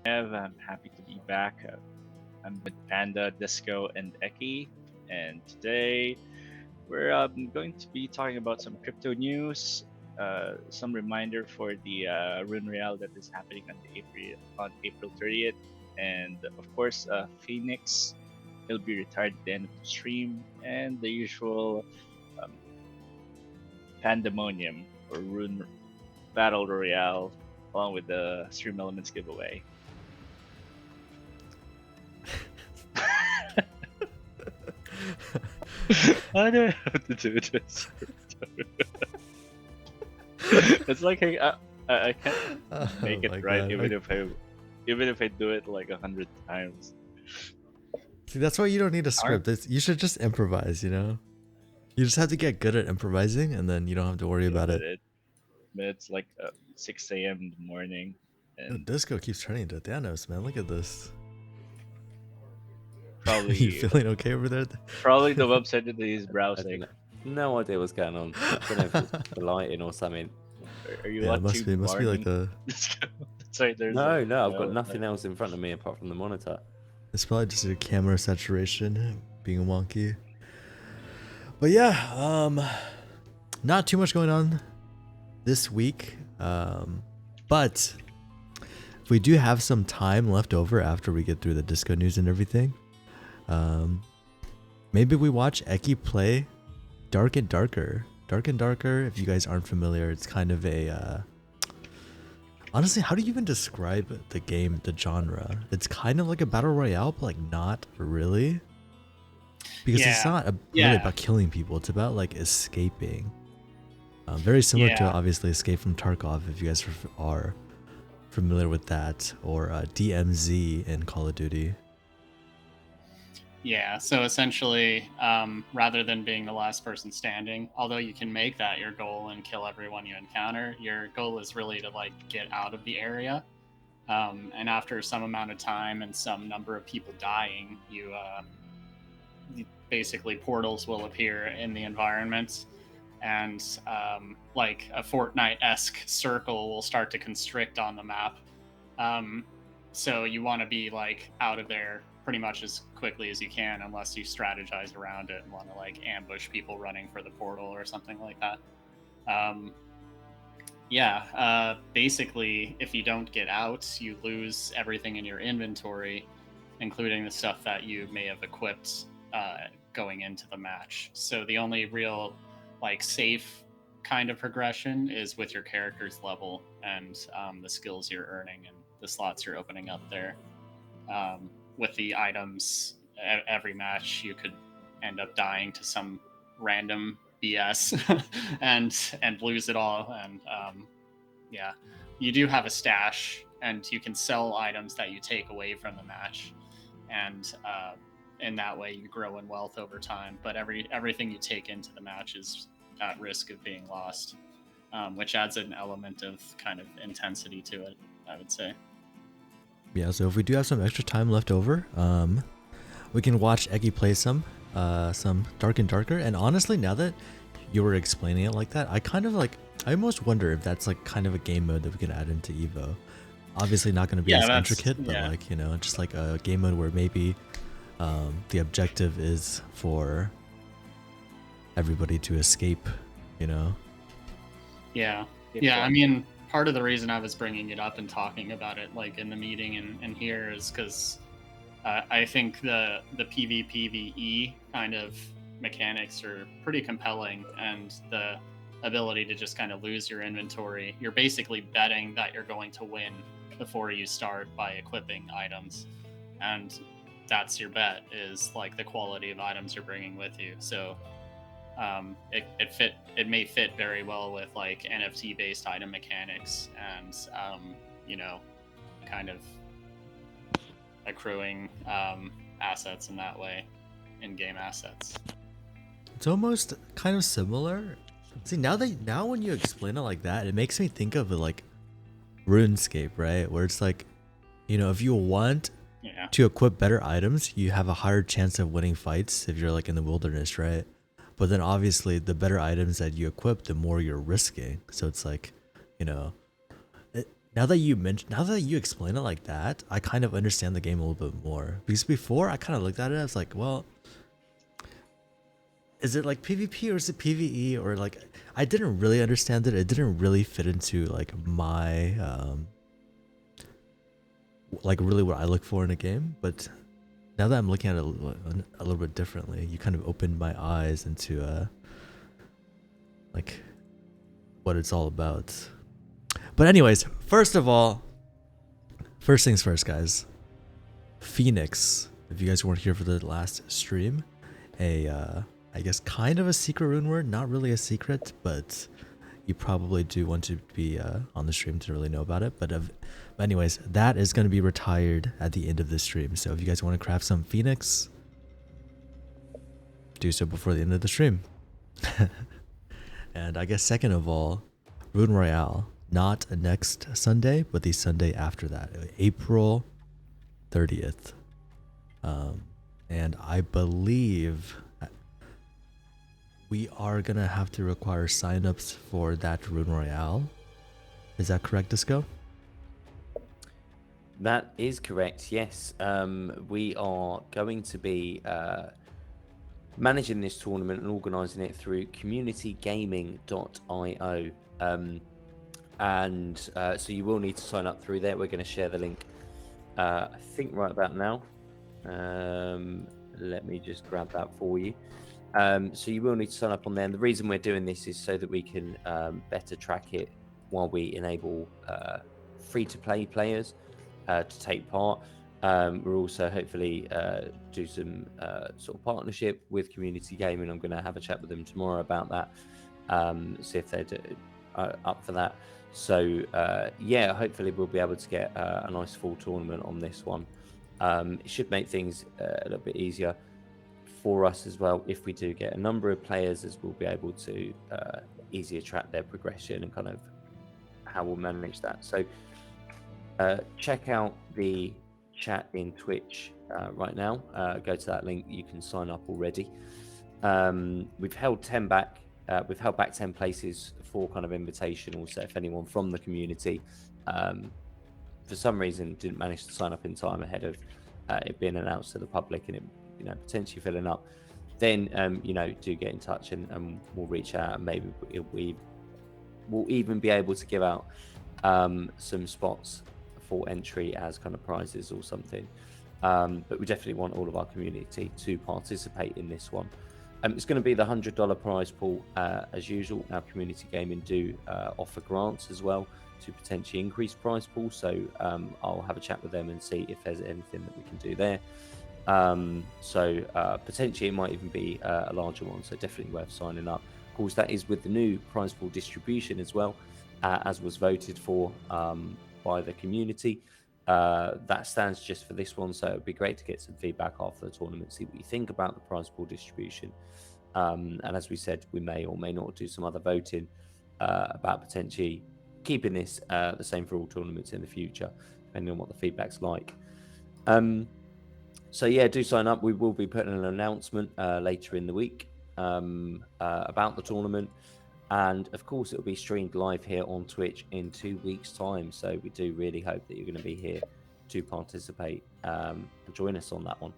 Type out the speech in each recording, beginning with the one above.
Maiev. I'm happy to be back. I'm with Panda, Disco, and Eki, and today we're going to be talking about some crypto news, some reminder for the Rune Real that is happening on April 30th, and of course, Phoenix. He'll be retired at the end of the stream, and the usual um, pandemonium or Rune Battle Royale, along with the Stream Elements giveaway. I don't know how to do this. It's like I can't make it right, God. even if I do it like 100 times. See, that's why you don't need a Aren't script. You should just improvise, you know? You just have to get good at improvising and then you don't have to worry good about at it. it, but it's like 6 a.m. in the morning, Yo, and Disco keeps turning to Thanos, man. Look at this. You probably feeling okay over there? probably the website that he's I browsing. don't know. No idea what's going on. I don't know if it's the lighting or something. Are you Yeah, it watching must be like Barney? the. Sorry, there's No, I've got nothing else in front of me apart from the monitor. It's probably just your camera saturation being wonky. But yeah, not too much going on this week. But if we do have some time left over after we get through the disco news and everything, maybe we watch Eki play Dark and Darker. Dark and Darker, if you guys aren't familiar, it's kind of a honestly, how do you even describe the game, the genre? It's kind of like a battle royale, but like not really. Because it's not really about killing people, it's about like escaping. Very similar to obviously Escape from Tarkov, if you guys are familiar with that, or DMZ in Call of Duty. Yeah, so essentially, rather than being the last person standing, although you can make that your goal and kill everyone you encounter, your goal is really to like get out of the area. And after some amount of time and some number of people dying, you basically portals will appear in the environment, and like a Fortnite-esque circle will start to constrict on the map. So you want to be like out of there pretty much as quickly as you can, unless you strategize around it and want to like ambush people running for the portal or something like that. Basically, if you don't get out, you lose everything in your inventory, including the stuff that you may have equipped going into the match. So the only real like safe kind of progression is with your character's level and the skills you're earning and the slots you're opening up there. With the items, every match you could end up dying to some random BS and lose it all. And you do have a stash, and you can sell items that you take away from the match, and in that way you grow in wealth over time. But everything you take into the match is at risk of being lost, which adds an element of kind of intensity to it, I would say. Yeah, so if we do have some extra time left over, we can watch Eki play some Dark and Darker. And honestly, now that you were explaining it like that, I almost wonder if that's like kind of a game mode that we can add into Evo. Obviously not going to be as intricate, but like, you know, just like a game mode where maybe the objective is for everybody to escape, you know? Yeah. I mean, part of the reason I was bringing it up and talking about it like in the meeting and here is because I think the PvPvE kind of mechanics are pretty compelling, and the ability to just kind of lose your inventory. You're basically betting that you're going to win before you start by equipping items, and that's your bet, is like the quality of items you're bringing with you. So it may fit very well with like NFT based item mechanics and kind of accruing assets in that way, in-game assets. It's almost kind of similar. See, now when you explain it like that, it makes me think of like RuneScape, right? Where it's like, you know, if you want to equip better items, you have a higher chance of winning fights if you're like in the wilderness, right? But then obviously the better items that you equip, the more you're risking. So it's like, you know, now that you explain it like that, I kind of understand the game a little bit more. Because before I kind of looked at it, I was like, well, is it like PvP or is it PvE, or like I didn't really understand it. It didn't really fit into like my like really what I look for in a game. But now that I'm looking at it a little bit differently, you kind of opened my eyes into like what it's all about. But anyways, first things first, guys. Phoenix, if you guys weren't here for the last stream, I guess kind of a secret rune word, not really a secret, but you probably do want to be on the stream to really know about it. But anyways, that is going to be retired at the end of this stream. So if you guys want to craft some Phoenix, do so before the end of the stream. And I guess second of all, Rune Royale, not next Sunday, but the Sunday after that, April 30th. And I believe we are going to have to require signups for that Rune Royale. Is that correct, Disco? That is correct, yes. We are going to be managing this tournament and organising it through communitygaming.io. So you will need to sign up through there. We're going to share the link, I think, right about now. Let me just grab that for you. So you will need to sign up on there. And the reason we're doing this is so that we can better track it while we enable free-to-play players to take part. We're also hopefully do some sort of partnership with Community Gaming. I'm going to have a chat with them tomorrow about that, see if they're up for that. So yeah, hopefully we'll be able to get a nice full tournament on this one. It should make things a little bit easier for us as well if we do get a number of players, as we'll be able to easier track their progression and kind of how we'll manage that. So check out the chat in Twitch right now. Go to that link. You can sign up already. We've held 10 back. We've held back 10 places for kind of invitational. So if anyone from the community for some reason didn't manage to sign up in time ahead of it being announced to the public and it potentially filling up, then do get in touch and we'll reach out, and maybe we'll even be able to give out some spots for entry as kind of prizes or something. But we definitely want all of our community to participate in this one. It's going to be the $100 prize pool as usual. Now, Community Gaming do offer grants as well to potentially increase prize pool. So I'll have a chat with them and see if there's anything that we can do there. Potentially it might even be a larger one. So definitely worth signing up. Of course, that is with the new prize pool distribution as well, as was voted for by the community. That stands just for this one, so it'd be great to get some feedback after the tournament, see what you think about the prize pool distribution. And as we said, we may or may not do some other voting about potentially keeping this the same for all tournaments in the future, depending on what the feedback's like. So yeah, do sign up. We will be putting an announcement later in the week about the tournament. And of course, it will be streamed live here on Twitch in 2 weeks' time. So we do really hope that you're going to be here to participate and join us on that one.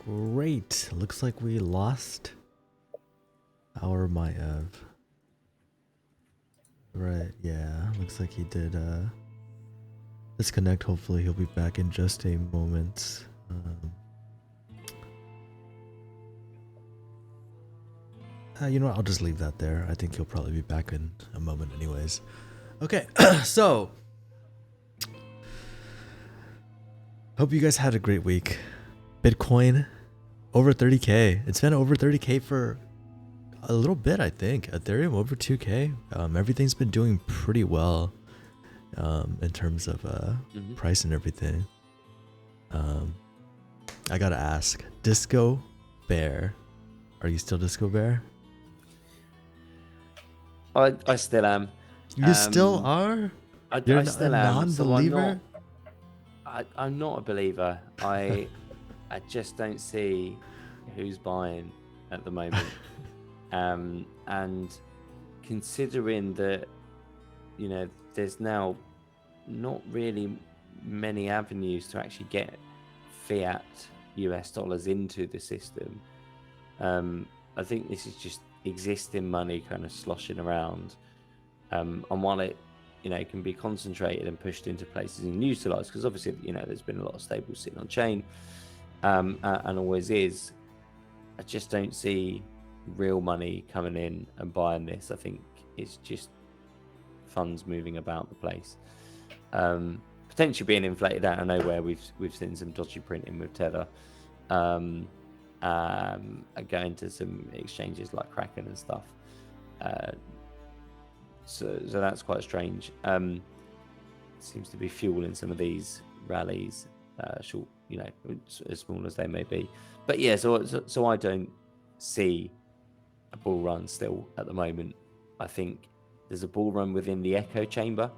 Great. Looks like we lost our Maiev. Right, yeah. Looks like he did disconnect. Hopefully he'll be back in just a moment. You know what? I'll just leave that there. I think he'll probably be back in a moment anyways. Okay, so hope you guys had a great week. Bitcoin over 30K. It's been over 30K for a little bit, I think. Ethereum over 2K. Everything's been doing pretty well in terms of price and everything. I gotta ask, Disco Bear, are you still Disco Bear? I still am. You still are? You're I still a am. non-believer? So I'm not a believer. I just don't see who's buying at the moment. And considering that there's now not really many avenues to actually get fiat US dollars into the system. I think this is just existing money kind of sloshing around. And while it, can be concentrated and pushed into places and utilized, because obviously, there's been a lot of stables sitting on chain, and always is, I just don't see real money coming in and buying this. I think it's just funds moving about the place, potentially being inflated out of nowhere. We've seen some dodgy printing with Tether, going to some exchanges like Kraken and stuff. So that's quite strange. Seems to be fueling some of these rallies, short, as small as they may be. But yeah, so I don't see a bull run still at the moment. I think there's a bull run within the echo chamber.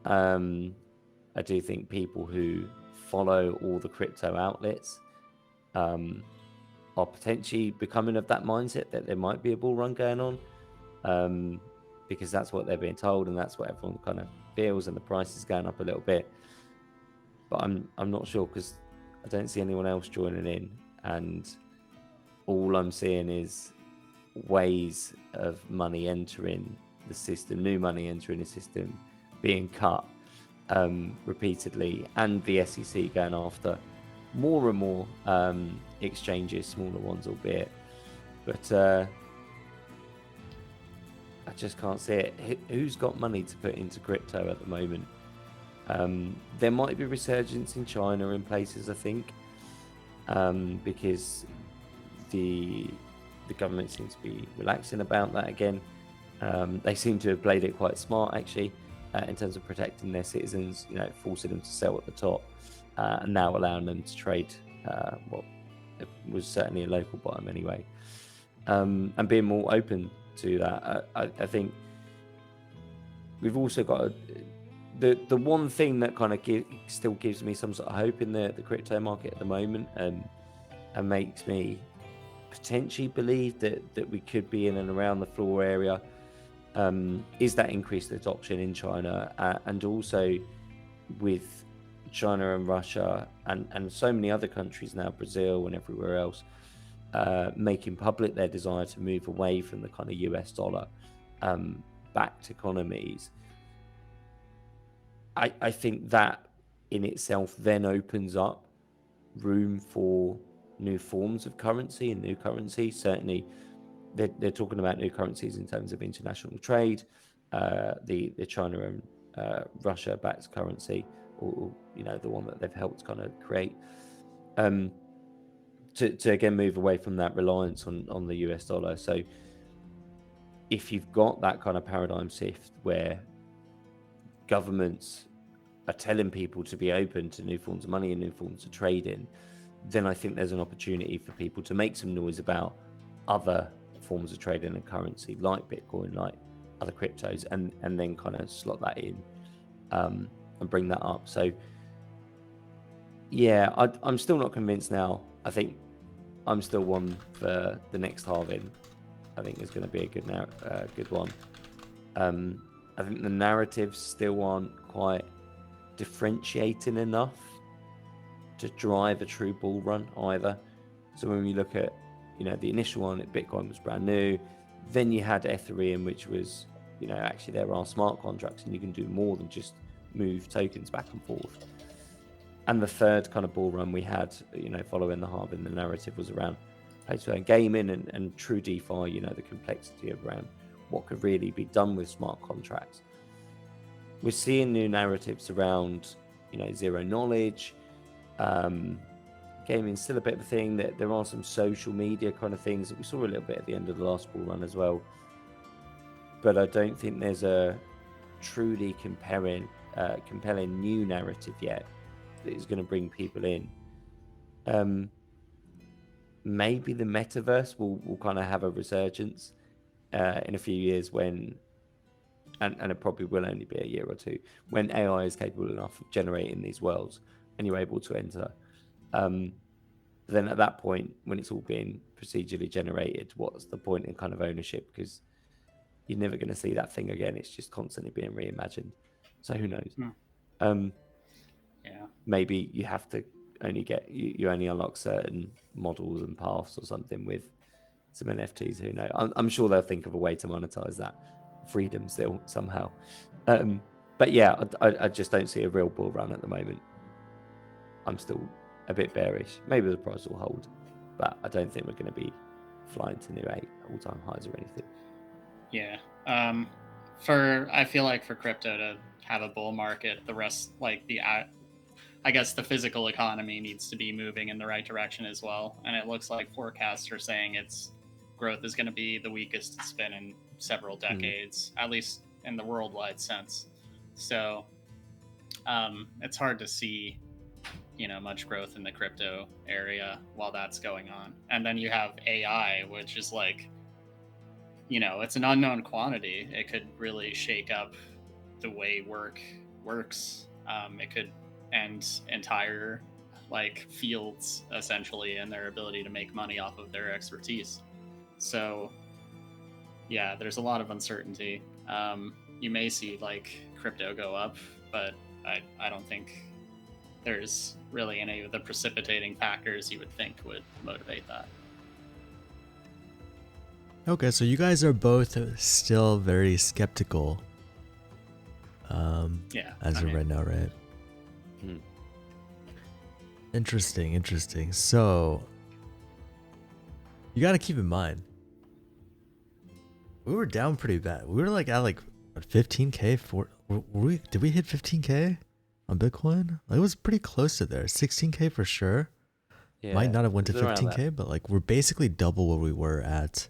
I do think people who follow all the crypto outlets are potentially becoming of that mindset that there might be a bull run going on, because that's what they're being told and that's what everyone kind of feels, and the price is going up a little bit. But I'm not sure, because I don't see anyone else joining in, and all I'm seeing is ways of money entering the system, new money entering the system, being cut repeatedly, and the SEC going after more and more exchanges, smaller ones albeit. But I just can't see it. Who's got money to put into crypto at the moment? There might be resurgence in China and places, I think, because the government seems to be relaxing about that again. They seem to have played it quite smart, actually, in terms of protecting their citizens, forcing them to sell at the top, and now allowing them to trade, it was certainly a local bottom anyway, and being more open to that. I think we've also got the one thing that kind of still gives me some sort of hope in the crypto market at the moment, and makes me potentially believe that we could be in and around the floor area, is that increased adoption in China, and also with China and Russia and so many other countries now, Brazil and everywhere else, making public their desire to move away from the kind of US dollar backed economies. I think that in itself then opens up room for new forms of currency and new currency. Certainly they're talking about new currencies in terms of international trade, the China and Russia backed currency, or the one that they've helped kind of create, to again move away from that reliance on the US dollar. So if you've got that kind of paradigm shift where governments are telling people to be open to new forms of money and new forms of trading, then I think there's an opportunity for people to make some noise about other forms of trading and currency, like Bitcoin, like other cryptos, and then kind of slot that in, and bring that up. So yeah, I'm still not convinced now. I think I'm still one for the next halving. I think it's going to be a good one. I think the narratives still aren't quite differentiating enough to drive a true bull run either. So when we look at, the initial one, Bitcoin was brand new. Then you had Ethereum, which was, actually there are smart contracts and you can do more than just move tokens back and forth. And the third kind of bull run we had, following the halving, the narrative was around play-to-earn gaming and true DeFi, the complexity around what could really be done with smart contracts. We're seeing new narratives around, zero knowledge. Gaming's still a bit of a thing. That there are some social media kind of things that we saw a little bit at the end of the last bull run as well. But I don't think there's a truly compelling new narrative yet that is going to bring people in. Maybe the metaverse will kind of have a resurgence in a few years when, and it probably will only be a year or two, when AI is capable enough of generating these worlds and you're able to enter. Then at that point, when it's all being procedurally generated, what's the point in kind of ownership? Because you're never going to see that thing again. It's just constantly being reimagined. So who knows? Yeah. Maybe you have to only you only unlock certain models and paths or something with some NFTs. Who knows? I'm sure they'll think of a way to monetize that freedom still somehow. But yeah, I just don't see a real bull run at the moment. I'm still a bit bearish. Maybe the price will hold, but I don't think we're going to be flying to new all-time highs or anything. Yeah. I feel like for crypto to have a bull market, the rest, like I guess the physical economy needs to be moving in the right direction as well. And it looks like forecasts are saying its growth is going to be the weakest it's been in several decades, at least in the worldwide sense. So it's hard to see, much growth in the crypto area while that's going on. And then you have AI, which is like, it's an unknown quantity. It could really shake up the way work works. It could end entire fields essentially and their ability to make money off of their expertise. So yeah, there's a lot of uncertainty. You may see crypto go up, but I don't think there's really any of the precipitating factors you would think would motivate that. Okay, so you guys are both still very skeptical. Yeah. As of right now, right? Interesting. So you got to keep in mind, we were down pretty bad. We were at 15K did we hit 15K on Bitcoin? It was pretty close to there. 16K for sure. Yeah, might not have went to 15K, but we're basically double where we were at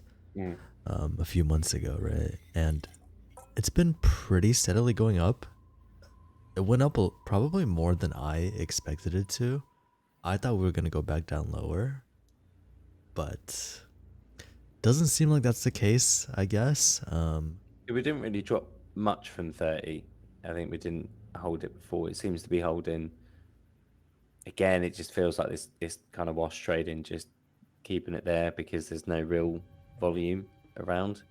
a few months ago, right? And it's been pretty steadily going up. It went up probably more than I expected it to. I thought we were going to go back down lower, but doesn't seem like that's the case, I guess. We didn't really drop much from 30. I think we didn't hold it before. It seems to be holding. Again, it just feels like this kind of wash trading, just keeping it there because there's no real volume around.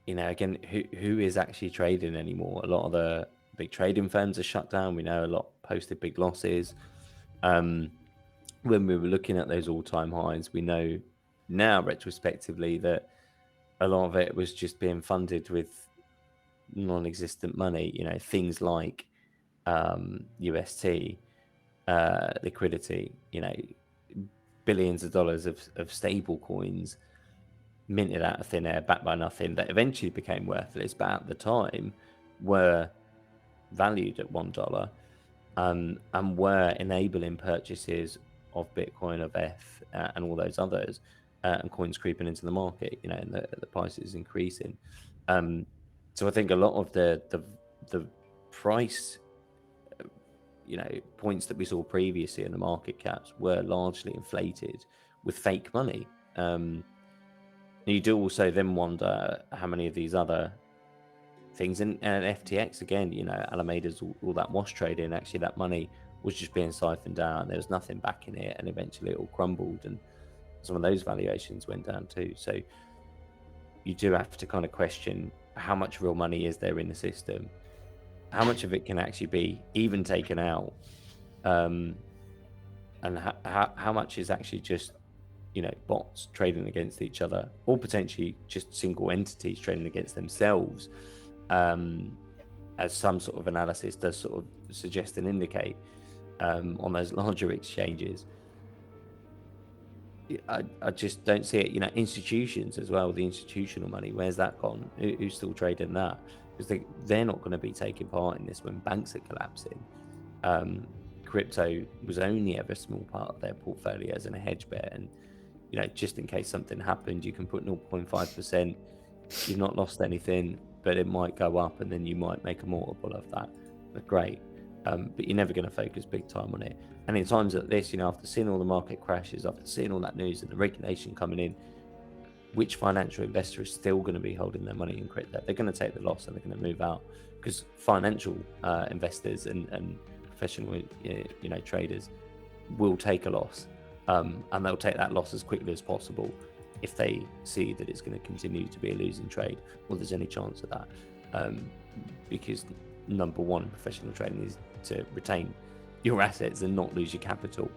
Again, who is actually trading anymore? A lot of the big trading firms are shut down. We know a lot posted big losses. When we were looking at those all-time highs, we know now retrospectively that a lot of it was just being funded with non-existent money. Things like UST liquidity. Billions of dollars of stable coins minted out of thin air, backed by nothing, that eventually became worthless, but at the time were valued at $1 and were enabling purchases of Bitcoin, of ETH, and all those others, and coins creeping into the market, and the price is increasing. So I think a lot of the price points that we saw previously in the market caps were largely inflated with fake money. You do also then wonder how many of these other things, and FTX again, Alameda's all that wash trading, actually that money was just being siphoned out. There was nothing backing it, and eventually it all crumbled, and some of those valuations went down too. So you do have to kind of question how much real money is there in the system, how much of it can actually be even taken out, and how much is actually just bots trading against each other, or potentially just single entities trading against themselves, as some sort of analysis does sort of suggest and indicate on those larger exchanges. I just don't see it. Institutions as well, the institutional money, where's that gone? Who's still trading that? Because they're not going to be taking part in this when banks are collapsing. Crypto was only ever a small part of their portfolios and a hedge bet, and just in case something happened, you can put 0.5%. You've not lost anything, but it might go up, and then you might make a multiple of that. But great, but you're never going to focus big time on it. And in times like this, after seeing all the market crashes, after seeing all that news and the regulation coming in, which financial investor is still going to be holding their money in crypto? They're going to take the loss and they're going to move out, because financial investors and professional traders will take a loss. And they'll take that loss as quickly as possible. if they see that it's going to continue to be a losing trade, or there's any chance of that. Because number one in professional trading is to retain your assets and not lose your capital.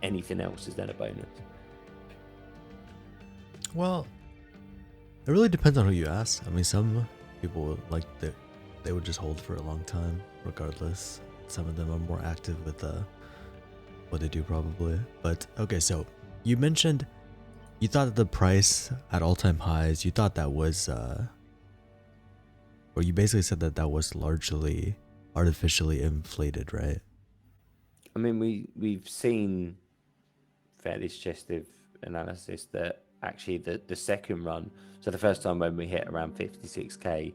Anything else is then a bonus. Well, it really depends on who you ask. I mean, some people like they would just hold for a long time, regardless. Some of them are more active with what they do, probably. But okay, so you mentioned you thought that the price at all-time highs. You thought that was, or you basically said that that was largely artificially inflated, right? I mean, we've seen fairly suggestive analysis that actually the second run, so the first time when we hit around 56k,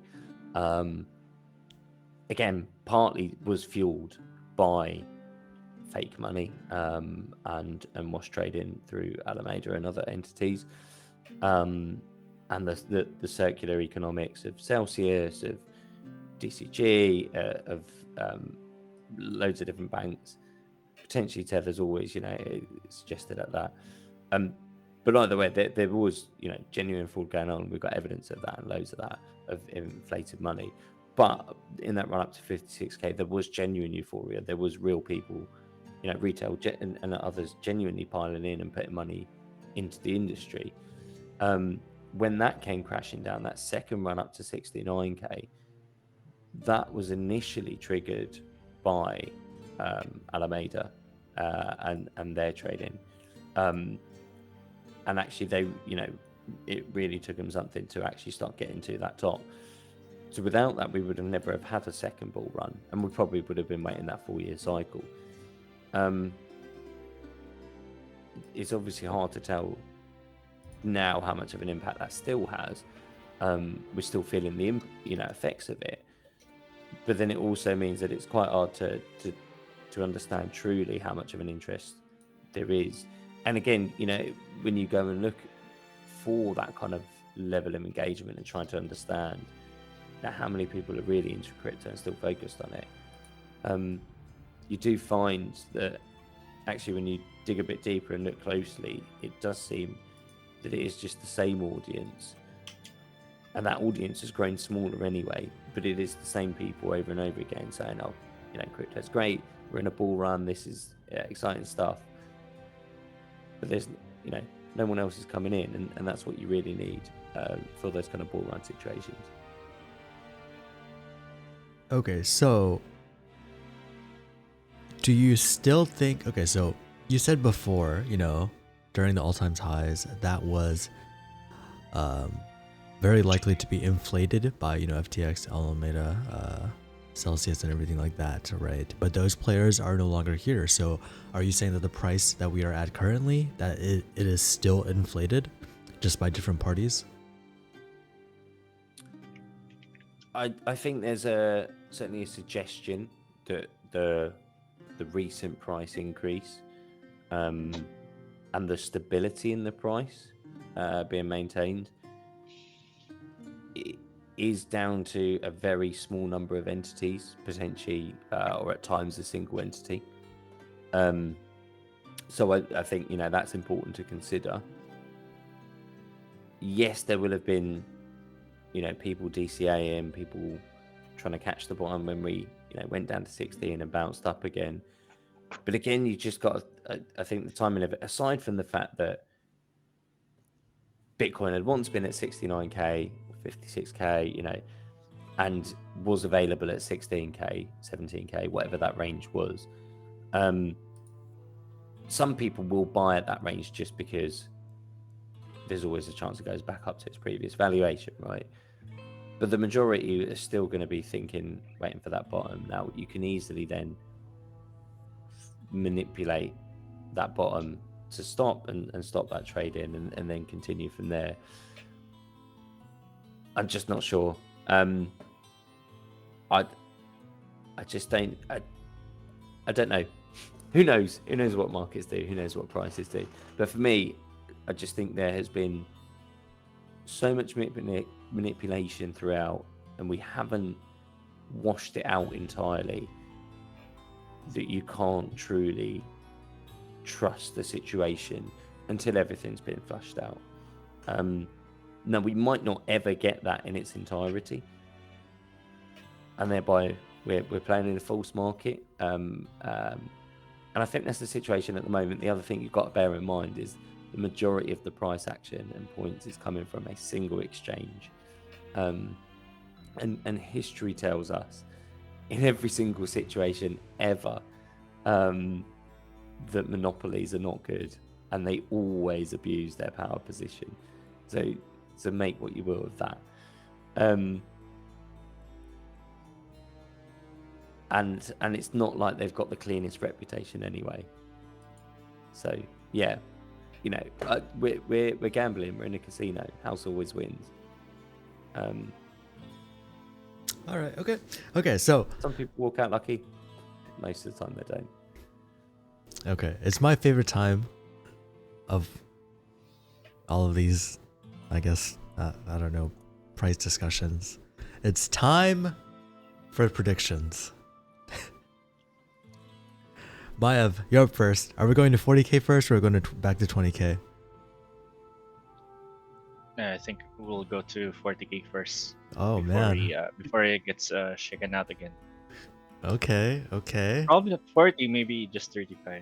again, partly was fueled by fake money and wash trading through Alameda and other entities, and the circular economics of Celsius, of DCG, of loads of different banks. Potentially Tether's always, suggested at that. But either way, there was, genuine fraud going on. We've got evidence of that and loads of that, of inflated money. But in that run up to 56k, there was genuine euphoria. There was real people, retail and others genuinely piling in and putting money into the industry. When that came crashing down, that second run up to 69k, that was initially triggered by Alameda and their trading. And actually they, it really took them something to actually start getting to that top. So without that, we would have never have had a second bull run, and we probably would have been waiting that 4-year cycle. It's obviously hard to tell now how much of an impact that still has. We're still feeling the effects of it, but then it also means that it's quite hard to understand truly how much of an interest there is. And again, when you go and look for that kind of level of engagement and trying to understand how many people are really into crypto and still focused on it, you do find that actually when you dig a bit deeper and look closely, it does seem that it is just the same audience, and that audience has grown smaller anyway, but it is the same people over and over again saying, oh, crypto's great, we're in a bull run, this is exciting stuff, but there's no one else is coming in, and that's what you really need for those kind of bull run situations. Okay, so do you still think, okay, so you said before, during the all-time highs, that was very likely to be inflated by, FTX, Alameda, Celsius, and everything like that, right? But those players are no longer here. So are you saying that the price that we are at currently, that it is still inflated just by different parties? I think there's certainly a suggestion that the recent price increase and the stability in the price being maintained is down to a very small number of entities, potentially, or at times a single entity. So I think, that's important to consider. Yes, there will have been, people DCAing, people trying to catch the bottom when we, went down to 16 and bounced up again. But again, you just got, I think the timing of it, aside from the fact that Bitcoin had once been at 69k, 56k, and was available at 16k, 17k, whatever that range was. Some people will buy at that range just because there's always a chance it goes back up to its previous valuation, right? But the majority are still going to be waiting for that bottom. Now, you can easily then manipulate that bottom to stop and stop that trade in and then continue from there. I'm just not sure. I just don't. I don't know. Who knows? Who knows what markets do? Who knows what prices do? But for me, I just think there has been so much manipulation throughout, and we haven't washed it out entirely, that you can't truly trust the situation until everything's been flushed out. Now, we might not ever get that in its entirety, and thereby we're playing in a false market. And I think that's the situation at the moment. The other thing you've got to bear in mind is the majority of the price action and points is coming from a single exchange. And history tells us in every single situation ever that monopolies are not good, and they always abuse their power position. So make what you will of that. And it's not like they've got the cleanest reputation anyway. So yeah, you know, we're gambling. We're in a casino. House always wins. All right. Okay. So some people walk out lucky. Most of the time they don't. Okay, it's my favorite time of all of these, I guess, I don't know, price discussions. It's time for predictions. Maiev, you're up first. Are we going to 40k first, or are we going to back to 20k? I think we'll go to 40k first. Oh, before man. Before it gets shaken out again. Okay. Probably not 40, maybe just 35.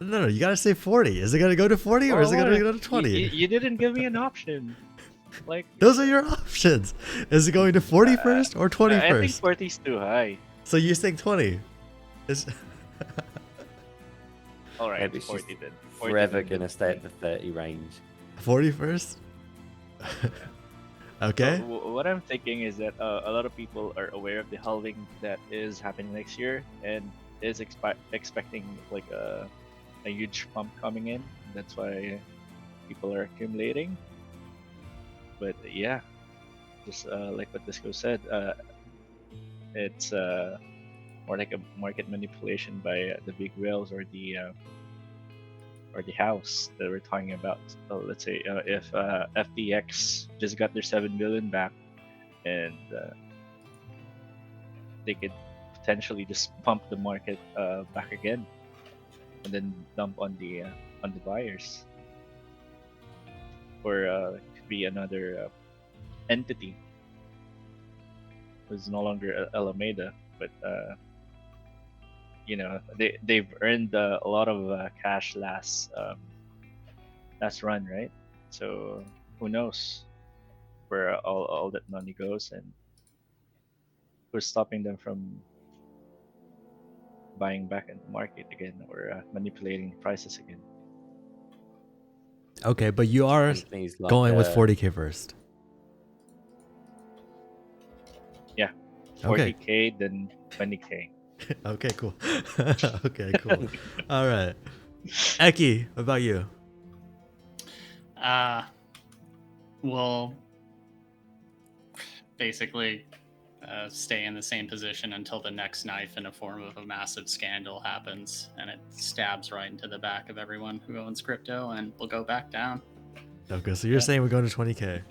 No, you gotta say 40. Is it gonna go to 40 or is it gonna go to 20? You didn't give me an option. Like, those are your options. Is it going to 40 first or 20 I think first? 40 is too high. So you're saying 20? All right, Maybe 40 then. 40 Forever then. gonna stay at the 30 range. 40 first? Okay. So, what I'm thinking is that a lot of people are aware of the halving that is happening next year and is expecting like a huge pump coming in. That's why people are accumulating. But yeah, just like what Disco said, it's more like a market manipulation by the big whales or the house that we're talking about. So let's say if FTX just got their 7 billion back, and they could potentially just pump the market back again, and then dump on the buyers, or it could be another entity who's no longer Alameda, but you know, they've earned a lot of cash last run, right? So who knows where all that money goes, and who's stopping them from buying back in the market again, or manipulating the prices again. Okay, but you are Companies like, going with 40k first. Yeah, Okay. 40k then 20k. Okay, cool. Okay, cool. All right. Eki, what about you? We'll basically stay in the same position until the next knife in a form of a massive scandal happens and it stabs right into the back of everyone who owns crypto, and we'll go back down. Okay, so you're saying we're going to 20k.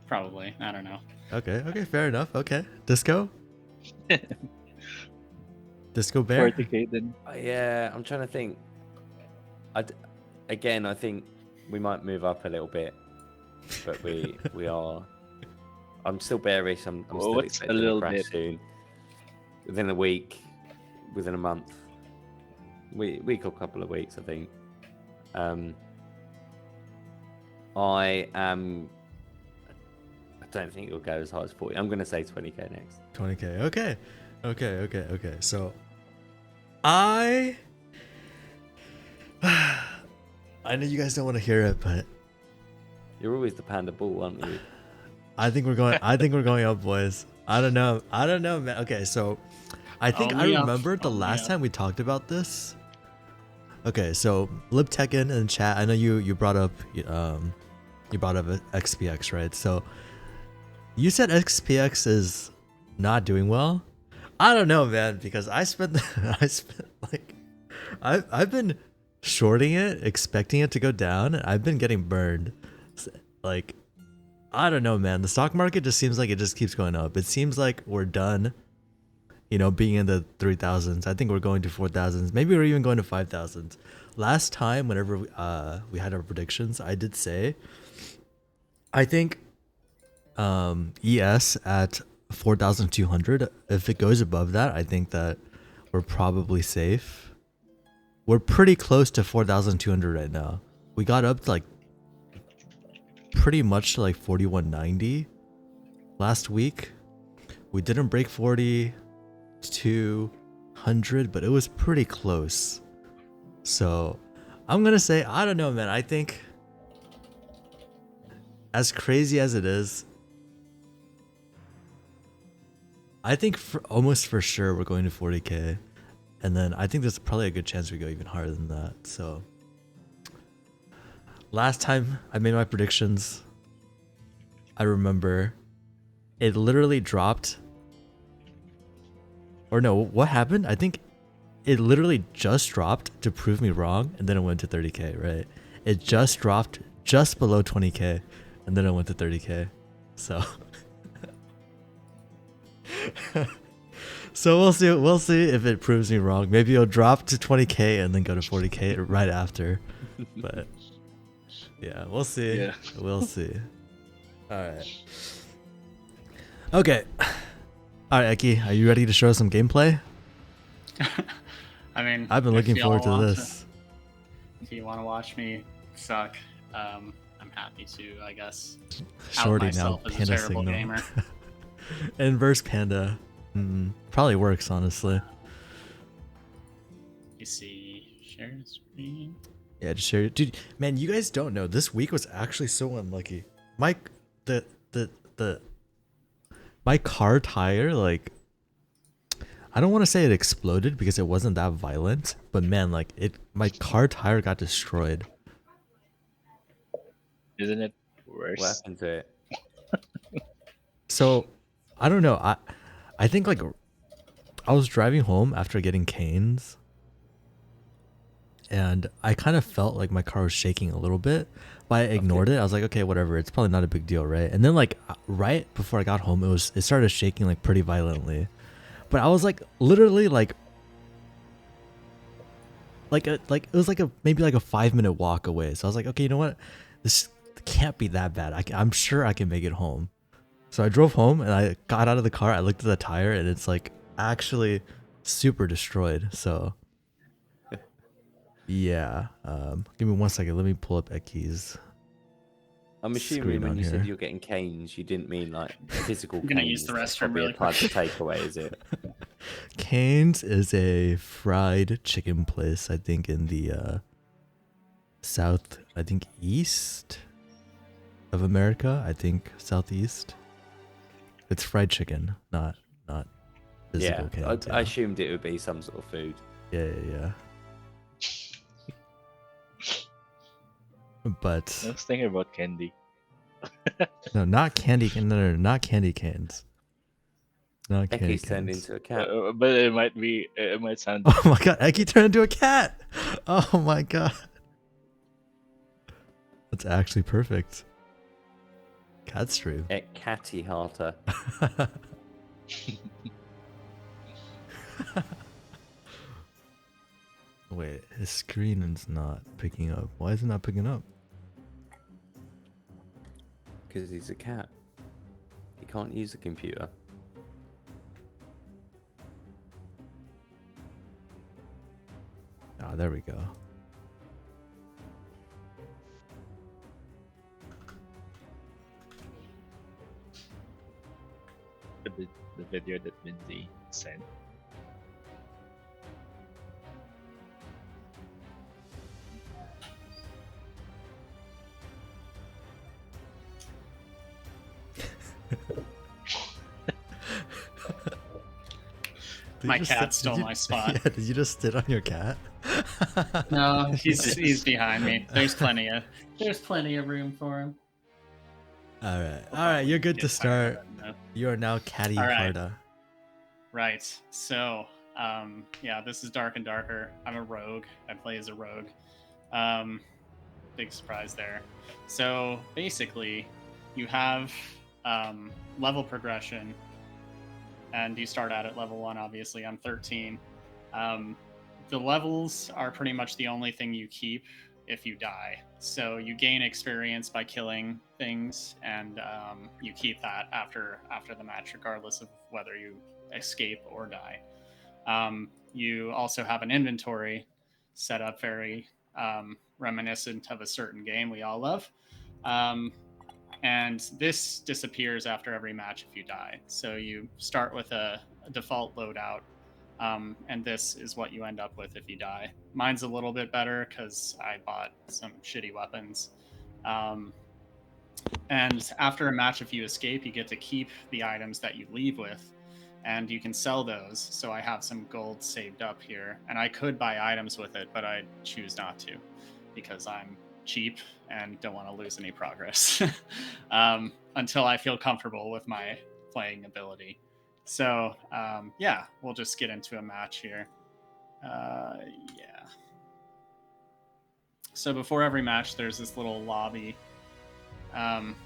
Probably. I don't know. Okay, fair enough. Okay. Disco? Disco Bear? 40k then. Yeah, I'm trying to think. I think we might move up a little bit, but we are. I'm still bearish. I'm still What's a expecting a little crash bit? soon. Within a week, within a month, week or a couple of weeks, I think. I don't think it'll go as high as 40. I'm going to say 20k next. 20k. Okay. So, I know you guys don't want to hear it, but You're always the Panda bull, aren't you? I think we're going up, boys. I don't know, man. Okay, so I think I Only up, remember the only last up. time we talked about this. Okay, so LibTekken in chat, I know you brought up XPX, right? So you said XPX is not doing well. I don't know, man, because I've been shorting it, expecting it to go down, and I've been getting burned. Like, I don't know, man. The stock market just seems like it just keeps going up. It seems like we're done, you know, being in the 3,000s. I think we're going to 4,000s. Maybe we're even going to 5,000s. Last time, whenever we had our predictions, I did say, I think ES at 4,200. If it goes above that, I think that we're probably safe. We're pretty close to 4,200 right now. We got up to like pretty much to like 4,190 last week. We didn't break 4,200, but it was pretty close. So I'm gonna say, I don't know, man. I think, as crazy as it is, I think almost for sure we're going to 40k, and then I think there's probably a good chance we go even higher than that. So last time I made my predictions, I remember it literally dropped. Or no, what happened? I think it literally just dropped to prove me wrong, and then it went to 30k, right? It just dropped just below 20k, and then it went to 30k. So so we'll see. We'll see if it proves me wrong. Maybe it'll drop to 20k and then go to 40k right after. But yeah, we'll see. Yeah. We'll see. All right. Okay. All right, Eki, are you ready to show us some gameplay? I mean, I've been if looking y'all forward to want this. If you want to watch me suck, I'm happy to, I guess. Shorty Out now, myself as a Panda terrible signal. gamer. Inverse Panda. Probably works, honestly. You see, share the screen. Yeah, just share it. Dude, man, you guys don't know. This week was actually so unlucky. My my car tire, like, I don't want to say it exploded because it wasn't that violent, but man, like my car tire got destroyed. Isn't it worse? What happened to it? So, I don't know. I think like I was driving home after getting canes, and I kind of felt like my car was shaking a little bit, but I ignored it. I was like, okay, whatever. It's probably not a big deal, right? And then like right before I got home, it started shaking like pretty violently. But I was like literally like it was like maybe like a 5-minute walk away. So I was like, okay, you know what? This can't be that bad. I'm sure I can make it home. So I drove home and I got out of the car. I looked at the tire and it's like actually super destroyed. So yeah, give me 1 second. Let me pull up Eki's I'm assuming screen when on you said here. you're getting canes, you didn't mean like physical I'm canes. gonna use the That's restroom probably really a type quick. of takeaway, is it? Cane's is a fried chicken place, I think, in the south, I think east of America. I think southeast. It's fried chicken, not physical Yeah, Cane's. I assumed it would be some sort of food. Yeah. But I was thinking about candy. no, not candy. No, not candy canes. Not candy Becky's turned canes. into a cat. But it might be. It might sound. Oh my god, Eki turned into a cat! Oh my god. That's actually perfect. Cat stream. Ekkeharta. Wait, his screen is not picking up. Why is it not picking up? Because he's a cat. He can't use a computer. Oh, there we go. The video that Mindy sent. Did My you just cat sit- stole did you- my spot. Yeah, did you just sit on your cat? No, he's behind me. There's plenty of room for him. All right, you're good to Get tired start. of that, no. You are now Catty All right. Harda. Right. So, yeah, this is Dark and Darker. I'm a rogue. I play as a rogue. Big surprise there. So basically, you have level progression and you start out at level 1. Obviously, I'm 13. The levels are pretty much the only thing you keep if you die. So you gain experience by killing things, and you keep that after the match, regardless of whether you escape or die. You also have an inventory set up very reminiscent of a certain game we all love. And this disappears after every match if you die. So you start with a default loadout, and this is what you end up with if you die. Mine's a little bit better because I bought some shitty weapons. And after a match, if you escape, you get to keep the items that you leave with, and you can sell those. So I have some gold saved up here, and I could buy items with it, but I choose not to because I'm cheap and don't want to lose any progress until I feel comfortable with my playing ability. So yeah, we'll just get into a match here. Yeah. So before every match, there's this little lobby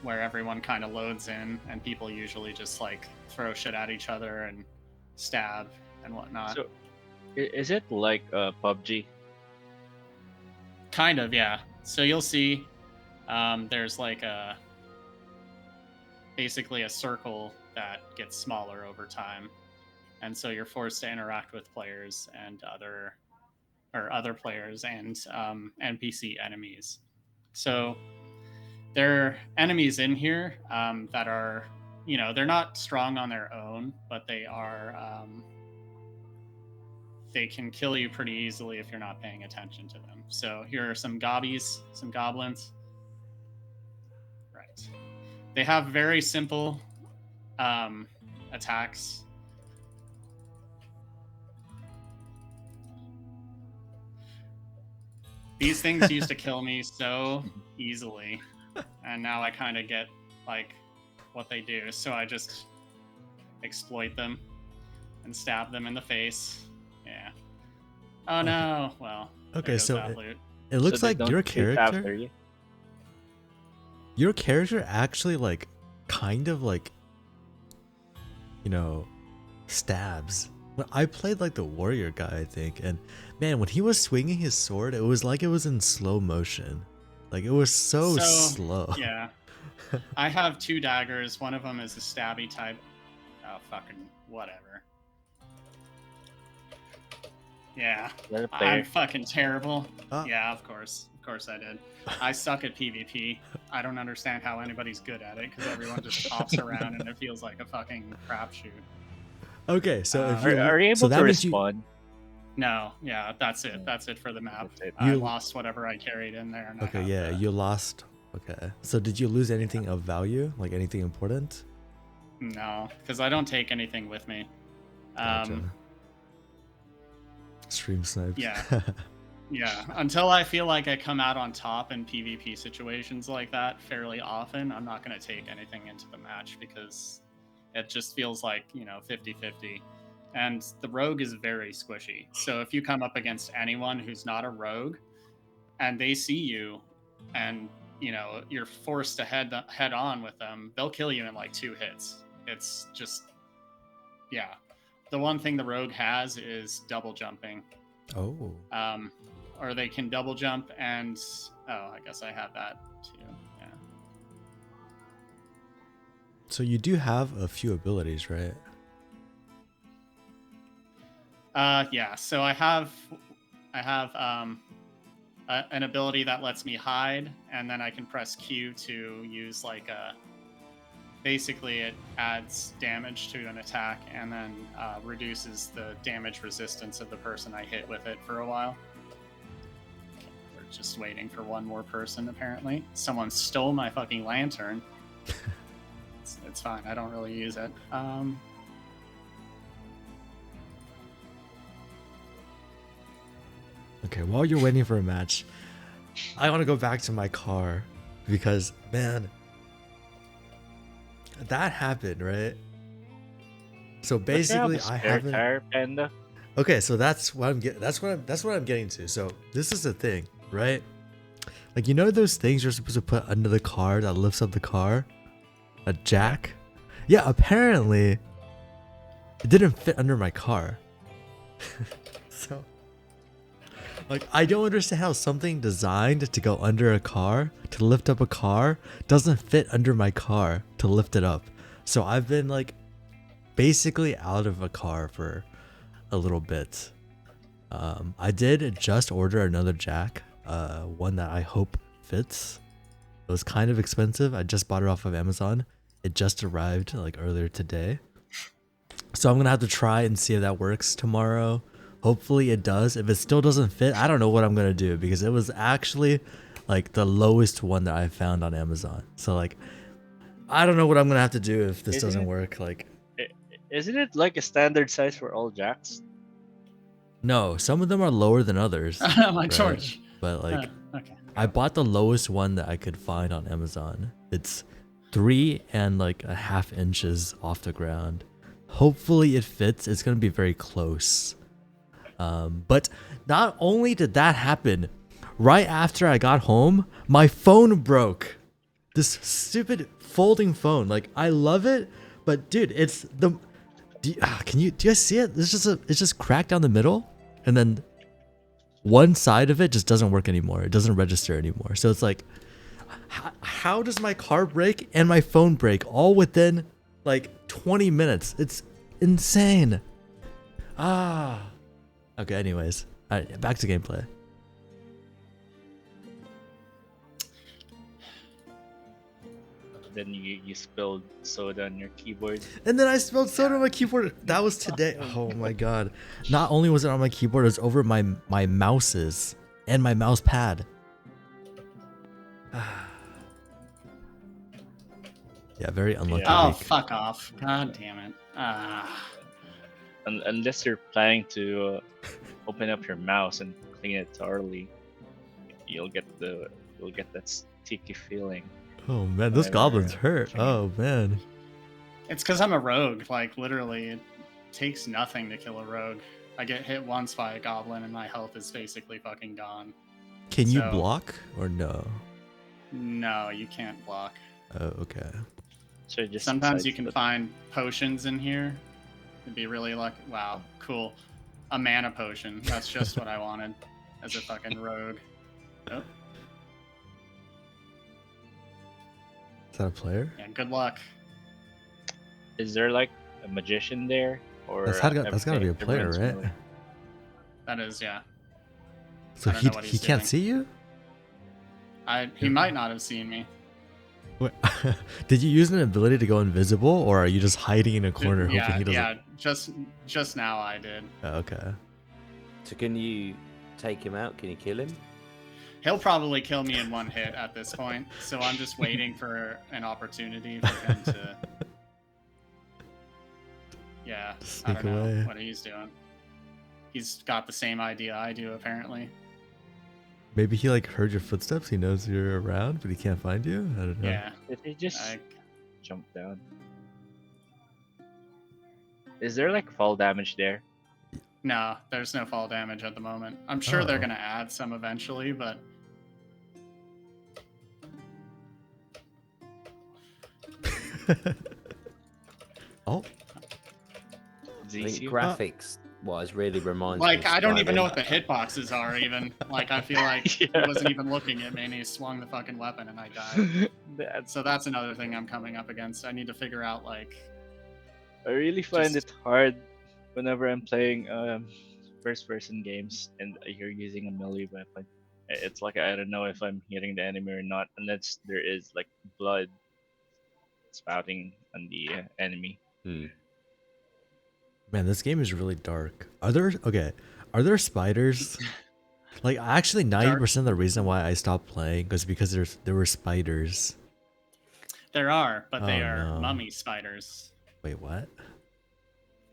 where everyone kind of loads in, and people usually just like throw shit at each other and stab and whatnot. So, is it like PUBG? Kind of, yeah. So you'll see there's like basically a circle that gets smaller over time, and so you're forced to interact with players and other players and NPC enemies. So there are enemies in here that are, they're not strong on their own, but they are they can kill you pretty easily if you're not paying attention to them. So here are some gobbies, some goblins. Right. They have very simple attacks. These things used to kill me so easily, and now I kind of get like what they do. So I just exploit them and stab them in the face. Yeah. Oh no. Well. Okay, so loot. it looks So they like don't your chase after character. you? Your character actually like kind of like, stabs. When I played like the warrior guy, I think, and man, when he was swinging his sword, it was like it was in slow motion. Like it was so slow. Yeah. I have 2 daggers. One of them is a stabby type. Oh, fucking whatever. Yeah. I'm fucking terrible. Yeah, of course. Of course I did. I suck at PvP. I don't understand how anybody's good at it because everyone just pops around and it feels like a fucking crapshoot. Okay, so if are you able to respawn? No, yeah, that's it. That's it for the map. That's it. I lost whatever I carried in there. And Okay, yeah, you lost. Okay, so did you lose anything of value, like anything important? No, because I don't take anything with me. Gotcha. Stream snipes. Yeah. Yeah, until I feel like I come out on top in PvP situations like that fairly often, I'm not going to take anything into the match because it just feels like, 50-50. And the rogue is very squishy. So if you come up against anyone who's not a rogue and they see you and, you're forced to head on with them, they'll kill you in like 2 hits. It's just, yeah. The one thing the rogue has is double jumping. Oh. Or they can double jump and I guess I have that too. Yeah. So you do have a few abilities, right? Yeah. So I have an ability that lets me hide, and then I can press Q to use like basically it adds damage to an attack and then reduces the damage resistance of the person I hit with it for a while. We're just waiting for one more person, apparently. Someone stole my fucking lantern. It's fine. I don't really use it. Okay, while you're waiting for a match, I want to go back to my car because, man, that happened, right? So basically, I haven't. Tire, Panda? Okay, so that's what I'm getting. That's what I'm getting to. So this is the thing, right? Like, those things you're supposed to put under the car that lifts up the car, a jack. Yeah, apparently, it didn't fit under my car. So, like, I don't understand how something designed to go under a car, to lift up a car, doesn't fit under my car to lift it up. So I've been like basically out of a car for a little bit. I did just order another jack, one that I hope fits. It was kind of expensive. I just bought it off of Amazon. It just arrived like earlier today. So I'm gonna have to try and see if that works tomorrow. Hopefully it does. If it still doesn't fit, I don't know what I'm gonna do, because it was actually like the lowest one that I found on Amazon. So like, I don't know what I'm gonna have to do if this doesn't work. Like, Isn't it like a standard size for all jacks? no, some of them are lower than others. I'm like, right? George. But like, Okay. I bought the lowest one that I could find on Amazon. It's 3.5 inches off the ground. Hopefully it fits. It's gonna be very close. But not only did that happen, right after I got home, my phone broke. This stupid folding phone. Like, I love it, but dude, it's the. Do you guys see it? It's just cracked down the middle, and then one side of it just doesn't work anymore. It doesn't register anymore. So it's like, how does my car break and my phone break all within like 20 minutes? It's insane. Okay, anyways. All right, back to gameplay. Then you spilled soda on your keyboard. And then I spilled soda on my keyboard. That was today. Oh my god. Not only was it on my keyboard, it was over my mouses and my mouse pad. Yeah, very unlucky Yeah. Oh, week. fuck off. God damn it. Unless you're planning to open up your mouse and clean it thoroughly, you'll get that sticky feeling. Oh man, those Whatever, goblins hurt. clean it. Oh man. It's because I'm a rogue. Like, literally, it takes nothing to kill a rogue. I get hit once by a goblin and my health is basically fucking gone. Can you So- block or no? No, you can't block. Oh, okay. So just Sometimes you can sidestep. find potions in here. It'd be really lucky. Wow, cool. A mana potion. That's just what I wanted as a fucking rogue. Oh, Is that a player? yeah, good luck. Is there like a magician there, or That's gotta be a player, everyone's right? familiar? That is, yeah. So I don't know what he he's can't doing. see you? He might not have seen me. Wait, did you use an ability to go invisible, or are you just hiding in a corner hoping Yeah, he doesn't? yeah. Just now I did. Oh, okay. So can you take him out? Can you kill him? He'll probably kill me in one hit at this point, so I'm just waiting for an opportunity for him to. Yeah, I Sneak don't know away. what he's doing. He's got the same idea I do, apparently. Maybe he like heard your footsteps. He knows you're around, but he can't find you. I don't know. Yeah. Did he just I, jump down? Is there like fall damage there? no, there's no fall damage at the moment. I'm sure they're Oh. gonna add some eventually, but Oh, Does I he think see you? graphics wise really reminds me. like of I don't even know what Skyrim. the hitboxes are. Even like I feel like Yeah. he wasn't even looking at me, and he swung the fucking weapon, and I died. That's, So that's another thing I'm coming up against. I need to figure out like I really find Just- it hard whenever I'm playing first-person games and you're using a melee weapon. It's like I don't know if I'm hitting the enemy or not, unless there is like blood spouting on the enemy. Hmm. man, this game is really dark. Are there spiders? Like, actually, 90% of the reason why I stopped playing was because there were spiders. there are, but they Oh, are no. mummy spiders. Wait, what?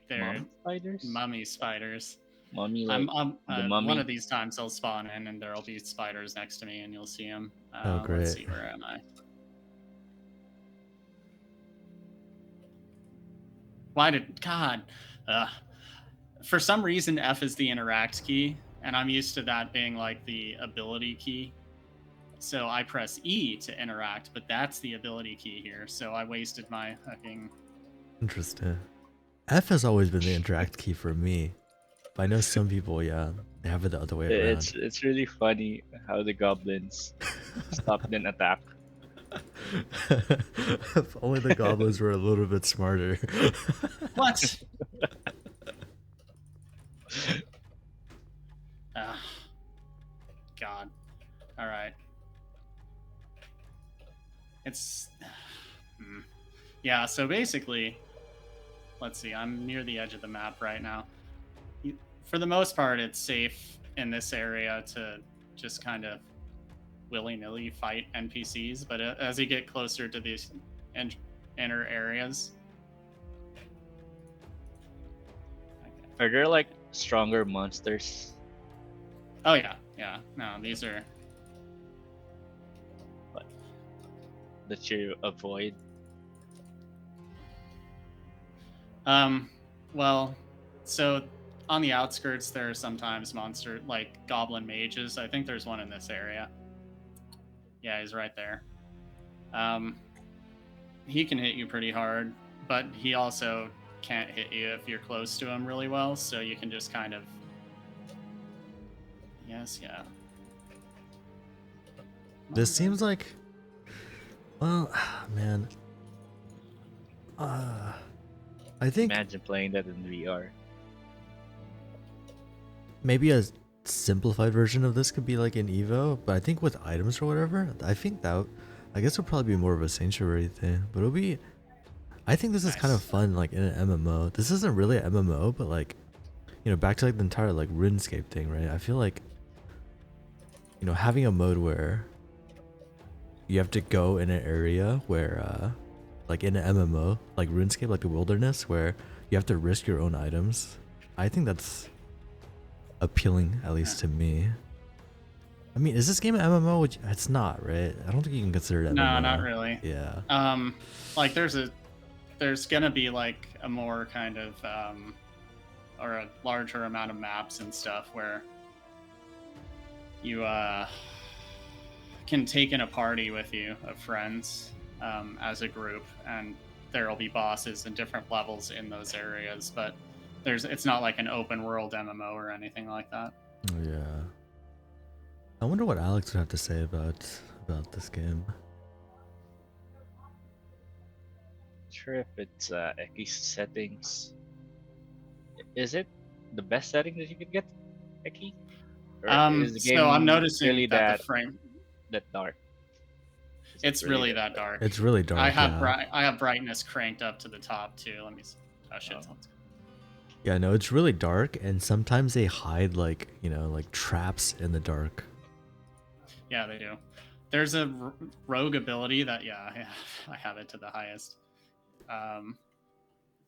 They're Mom spiders? mummy spiders. Mummy like I'm the one mummy? of these times they'll spawn in and there'll be spiders next to me and you'll see them. Oh, great. Let's see, where am I? Why did God? For some reason, F is the interact key, and I'm used to that being like the ability key. So I press E to interact, but that's the ability key here. So I wasted my fucking. Interesting. F has always been the interact key for me. But I know some people, yeah, they have it the other way around. It's really funny how the goblins stop then attack. If only the goblins were a little bit smarter. What? Ah, God. All right. It's. Yeah, so basically, let's see, I'm near the edge of the map right now. For the most part, it's safe in this area to just kind of willy-nilly fight NPCs, but as you get closer to these inner areas... Are there like stronger monsters Oh, yeah. Yeah. No, these are... that you avoid? Well, so on the outskirts, there are sometimes monster like goblin mages. I think there's one in this area. Yeah, he's right there. He can hit you pretty hard, but he also can't hit you if you're close to him really well, so you can just kind of... Yes, yeah. This seems like, well, man. I think Imagine playing that in VR. maybe a simplified version of this could be like an Evo, but I think with items or whatever, I think that, I guess it'll probably be more of a sanctuary thing, but it'll be, I think this is kind of fun, like in an MMO. This isn't really an MMO, but like, you know, back to like the entire like RuneScape thing, right? I feel like, you know, having a mode where you have to go in an area where, like in an MMO, like RuneScape, like the wilderness, where you have to risk your own items. I think that's appealing, at least to me. I mean, is this game an MMO? It's not, right? I don't think you can consider it MMO. No, not really. Yeah. Like there's gonna be like a more kind of or a larger amount of maps and stuff where you can take in a party with you of friends as a group, and there'll be bosses and different levels in those areas, but it's not like an open world MMO or anything like that. Oh, yeah. I wonder what Alex would have to say about this game. Sure, if it's Eki's settings. Is it the best setting that you could get, Eki? Or is the game so I'm noticing really that the frame... that dark? It's really that dark. It's really dark. I have yeah. I have brightness cranked up to the top too. Let me see. Oh shit. Yeah, no, it's really dark, and sometimes they hide like, you know, like traps in the dark. Yeah, they do. There's a rogue ability that, yeah, I have it to the highest.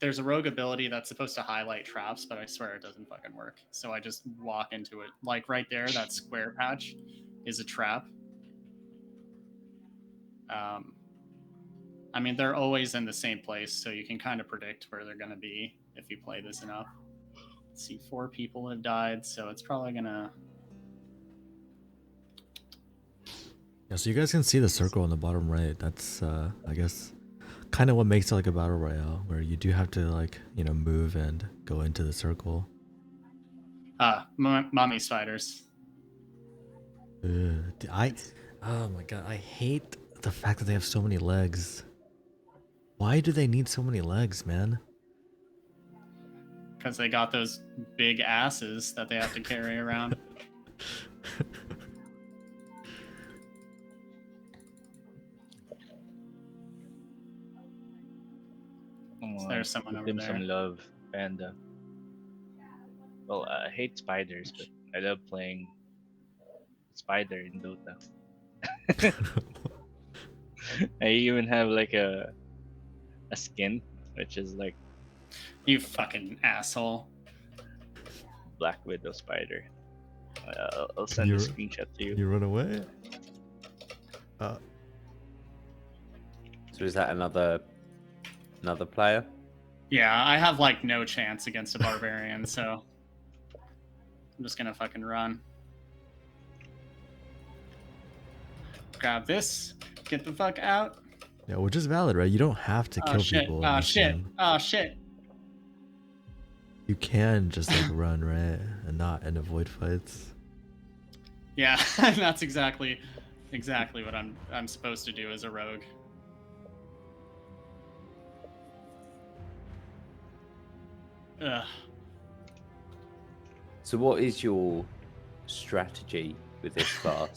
There's a rogue ability that's supposed to highlight traps, but I swear it doesn't fucking work. So I just walk into it. Like right there, that square patch is a trap. I mean, they're always in the same place, so you can kind of predict where they're going to be if you play this enough. Let's see, 4 people have died, so it's probably going to... Yeah, so you guys can see the circle on the bottom right. That's, I guess, kind of what makes it like a battle royale, where you do have to, like, you know, move and go into the circle. Mommy spiders. Oh my god, I hate the fact that they have so many legs. Why do they need so many legs, man? Because they got those big asses that they have to carry around. There's someone over Give there. some love, Panda. Well, I hate spiders, but I love playing spider in Dota. I even have like a skin, which is like You fucking asshole. Black Widow spider. I'll send a screenshot to you. You run away? So is that another player? Yeah, I have like no chance against a barbarian, so I'm just gonna fucking run. Grab this, get the fuck out. Yeah, which is valid, right? You don't have to kill shit. people. Oh shit. Oh shit. You can just like run, right, and avoid fights. Yeah, that's exactly what I'm supposed to do as a rogue. Ugh. So what is your strategy with this class?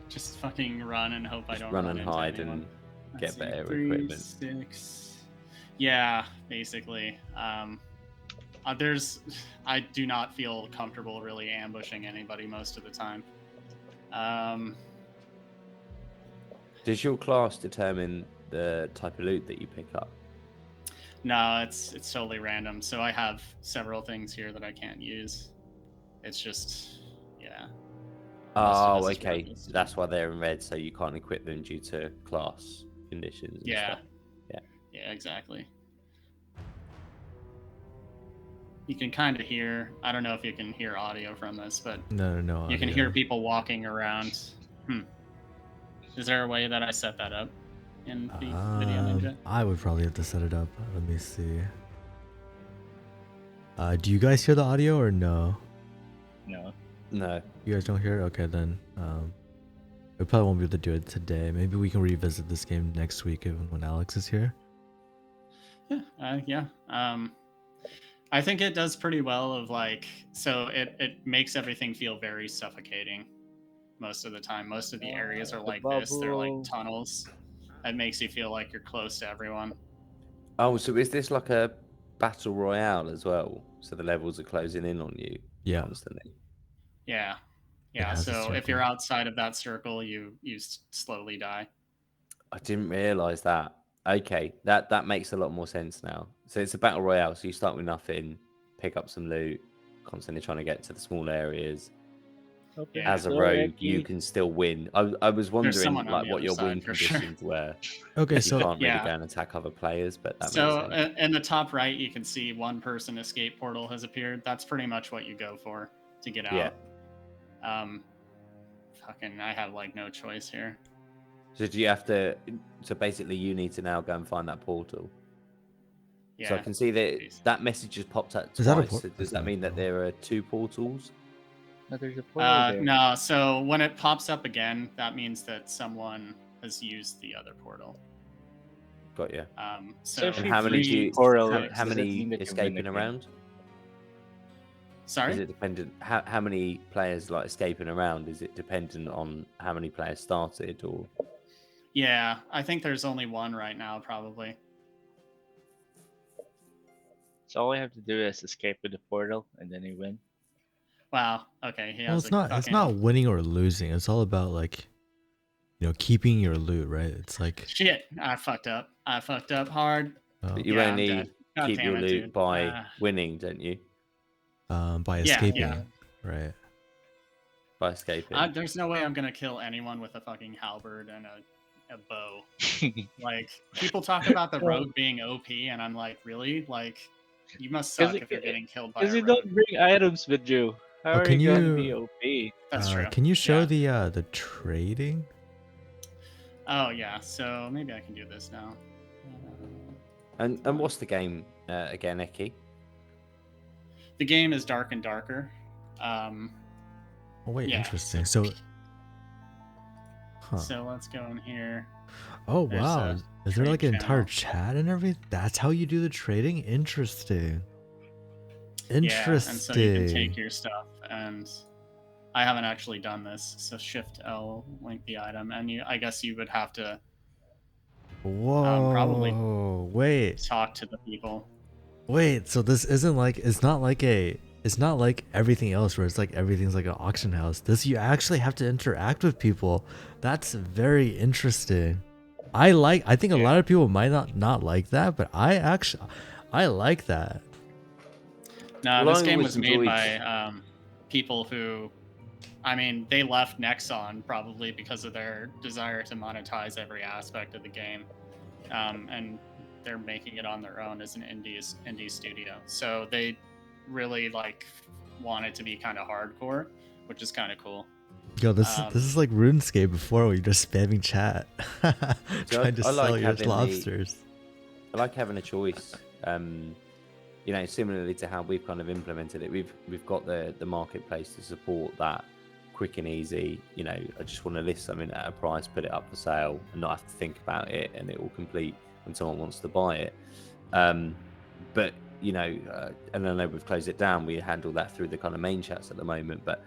Just fucking run and hope I Just don't run run and into hide anyone. and Let's get see, better 3, equipment. 6. Yeah, basically. I do not feel comfortable really ambushing anybody most of the time. Does your class determine the type of loot that you pick up? No, it's totally random. So I have several things here that I can't use. It's just, yeah. Oh, okay. That's why they're in red, so you can't equip them due to class conditions and Yeah. stuff. Yeah, exactly. You can kind of hear, I don't know if you can hear audio from this, but No. you can hear people walking around. Is there a way that I set that up in Video Ninja? I would probably have to set it up. Let me see. Do you guys hear the audio or no? No. You guys don't hear it? Okay, then we probably won't be able to do it today. Maybe we can revisit this game next week even when Alex is here. Yeah. I think it does pretty well of like, so it makes everything feel very suffocating most of the time. Most of the areas are like this. They're like tunnels. It makes you feel like you're close to everyone. Oh, so is this like a battle royale as well? So the levels are closing in on you constantly? Yeah. So if you're outside of that circle, you slowly die. I didn't realize that. Okay, that makes a lot more sense now. So it's a battle royale. So you start with nothing, pick up some loot, constantly trying to get to the small areas. Yeah. As a rogue, you can still win. I was wondering like what your win conditions were. Okay, you so can't really go and attack other players, but that so makes sense. in the top right, you can see one person escape portal has appeared. That's pretty much what you go for to get out. Fucking, I have like no choice here. So do you have to? So basically, you need to now go and find that portal. Yeah. So I can see that that message has popped up twice. So does that mean that there are 2 portals? No, there's a portal there. No. So when it pops up again, that means that someone has used the other portal. Got you. So how many how many escaping around? Sorry? Is it dependent? How many players like escaping around? Is it dependent on how many players started, or? Yeah, I think there's only one right now, probably. So all I have to do is escape with the portal, and then you win. Wow. Okay. Well, it's not winning or losing. It's all about like, keeping your loot, right? It's like shit. I fucked up. I fucked up hard. But you only keep your loot by winning, don't you? By escaping, right? By escaping. There's no way I'm gonna kill anyone with a fucking halberd and a bow. Like, people talk about the rogue being OP, and I'm like, really? Like, you must suck if you're getting killed by a rogue. Because you don't bring items with you. How are you gonna be OP? That's true. Can you show the trading? Oh yeah, so maybe I can do this now. And what's the game again, Eki? The game is Dark and Darker. Oh wait, interesting. So let's go in here. Oh wow, is there like an entire chat and everything? That's how you do the trading? Interesting. Yeah, and so you can take your stuff, and I haven't actually done this, so Shift L, link the item, and I guess you would have to probably talk to the people. Wait, so this isn't like, it's not like everything else where it's like everything's like an auction house. This, you actually have to interact with people. That's very interesting. I think a lot of people might not like that, but I like that. No, this game was made by people who, I mean, they left Nexon probably because of their desire to monetize every aspect of the game, and they're making it on their own as an indie studio. So they really like want it to be kind of hardcore, which is kind of cool. Yo, this is like RuneScape before, where you're just spamming chat, trying to sell your lobsters. I like having a choice. similarly to how we've kind of implemented it, we've got the marketplace to support that quick and easy. I just want to list something at a price, put it up for sale, and not have to think about it, and it will complete when someone wants to buy it. But and I know we've closed it down. We handle that through the kind of main chats at the moment, but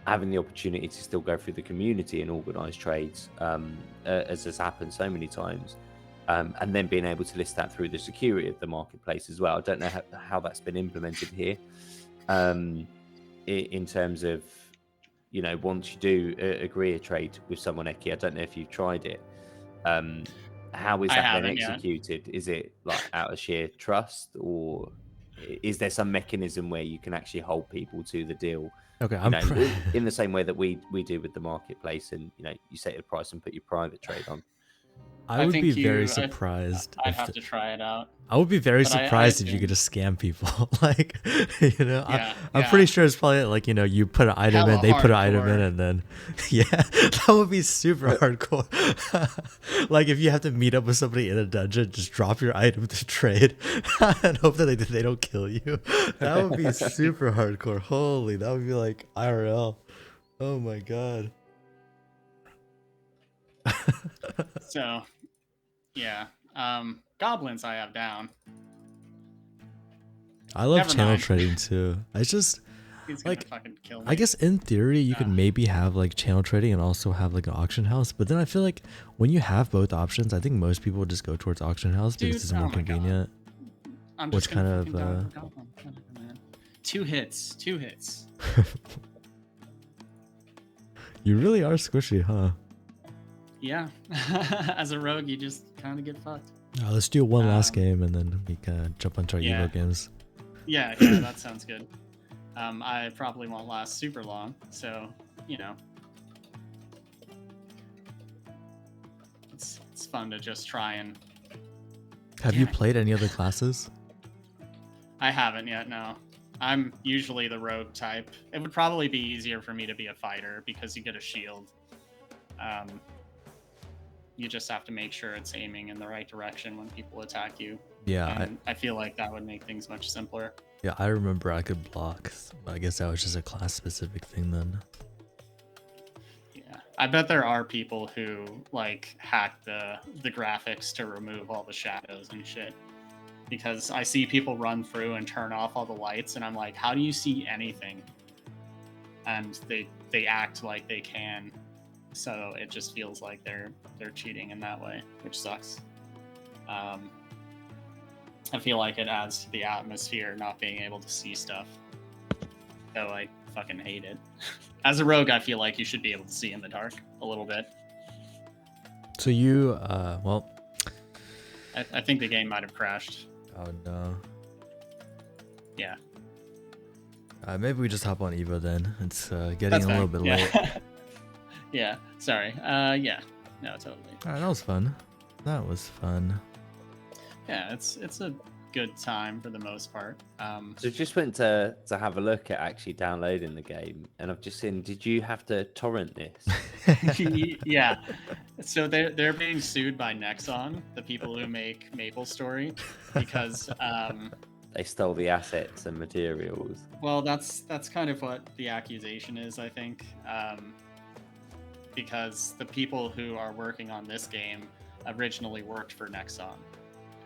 having the opportunity to still go through the community and organise trades, as has happened so many times, and then being able to list that through the security of the marketplace as well. I don't know how that's been implemented here, in terms of, once you do agree a trade with someone, Eki, I don't know if you've tried it. How is I that then haven't yet. executed? Is it like out of sheer trust, or is there some mechanism where you can actually hold people to the deal? Okay, In the same way that we do with the marketplace, and you set your price and put your private trade on. I would be think very you- I- surprised. I'd have to try it out. I would be very But I surprised if you assume- could just scam people. Like, Yeah, I'm yeah. pretty sure it's probably like, you put an item Hella in, they put an item in, hardcore. and then, yeah, that would be super hardcore. Like, if you have to meet up with somebody in a dungeon, just drop your item to trade and hope that they don't kill you. That would be super hardcore. Holy, that would be like IRL. Oh my god. So, yeah. Goblins I have down. I love Never channel mind. trading too. I just, He's gonna Like, fucking kill me. I guess in theory you could Yeah. maybe have like channel trading and also have like an auction house, but then I feel like when you have both options, I think most people would just go towards auction house because Dude, it's more oh my God. convenient. I'm which just gonna kind fucking of, die with a goblin. Whatever, man. Two hits. You really are squishy, huh? Yeah. As a rogue, you just kind of get fucked. Let's do one last Um, game and then we can jump onto our yeah. Evo games. Yeah, that sounds good. I probably won't last super long, so it's fun to just try and. Have you Damn it. played any other classes? I haven't yet. No, I'm usually the rogue type. It would probably be easier for me to be a fighter because you get a shield. You just have to make sure it's aiming in the right direction when people attack you. Yeah, And I feel like that would make things much simpler. yeah, I remember I could block, but I guess that was just a class specific thing then. Yeah, I bet there are people who like hack the graphics to remove all the shadows and shit. Because I see people run through and turn off all the lights, and I'm like, how do you see anything? And they act like they can, so it just feels like they're cheating in that way, which sucks. I feel like it adds to the atmosphere not being able to see stuff. So I fucking hate it. As a rogue, I feel like you should be able to see in the dark a little bit. So you, well, I think the game might have crashed. oh no. Yeah. Maybe we just hop on Evo then. It's getting That's a little fine. bit Yeah. late. Yeah, sorry. Yeah. No, totally. Alright, that was fun. That was fun. Yeah, it's a good time for the most part. So just went to have a look at actually downloading the game, and I've just seen. Did you have to torrent this? Yeah. So they're being sued by Nexon, the people who make MapleStory, because They stole the assets and materials. well, that's kind of what the accusation is, I think. Because the people who are working on this game originally worked for Nexon.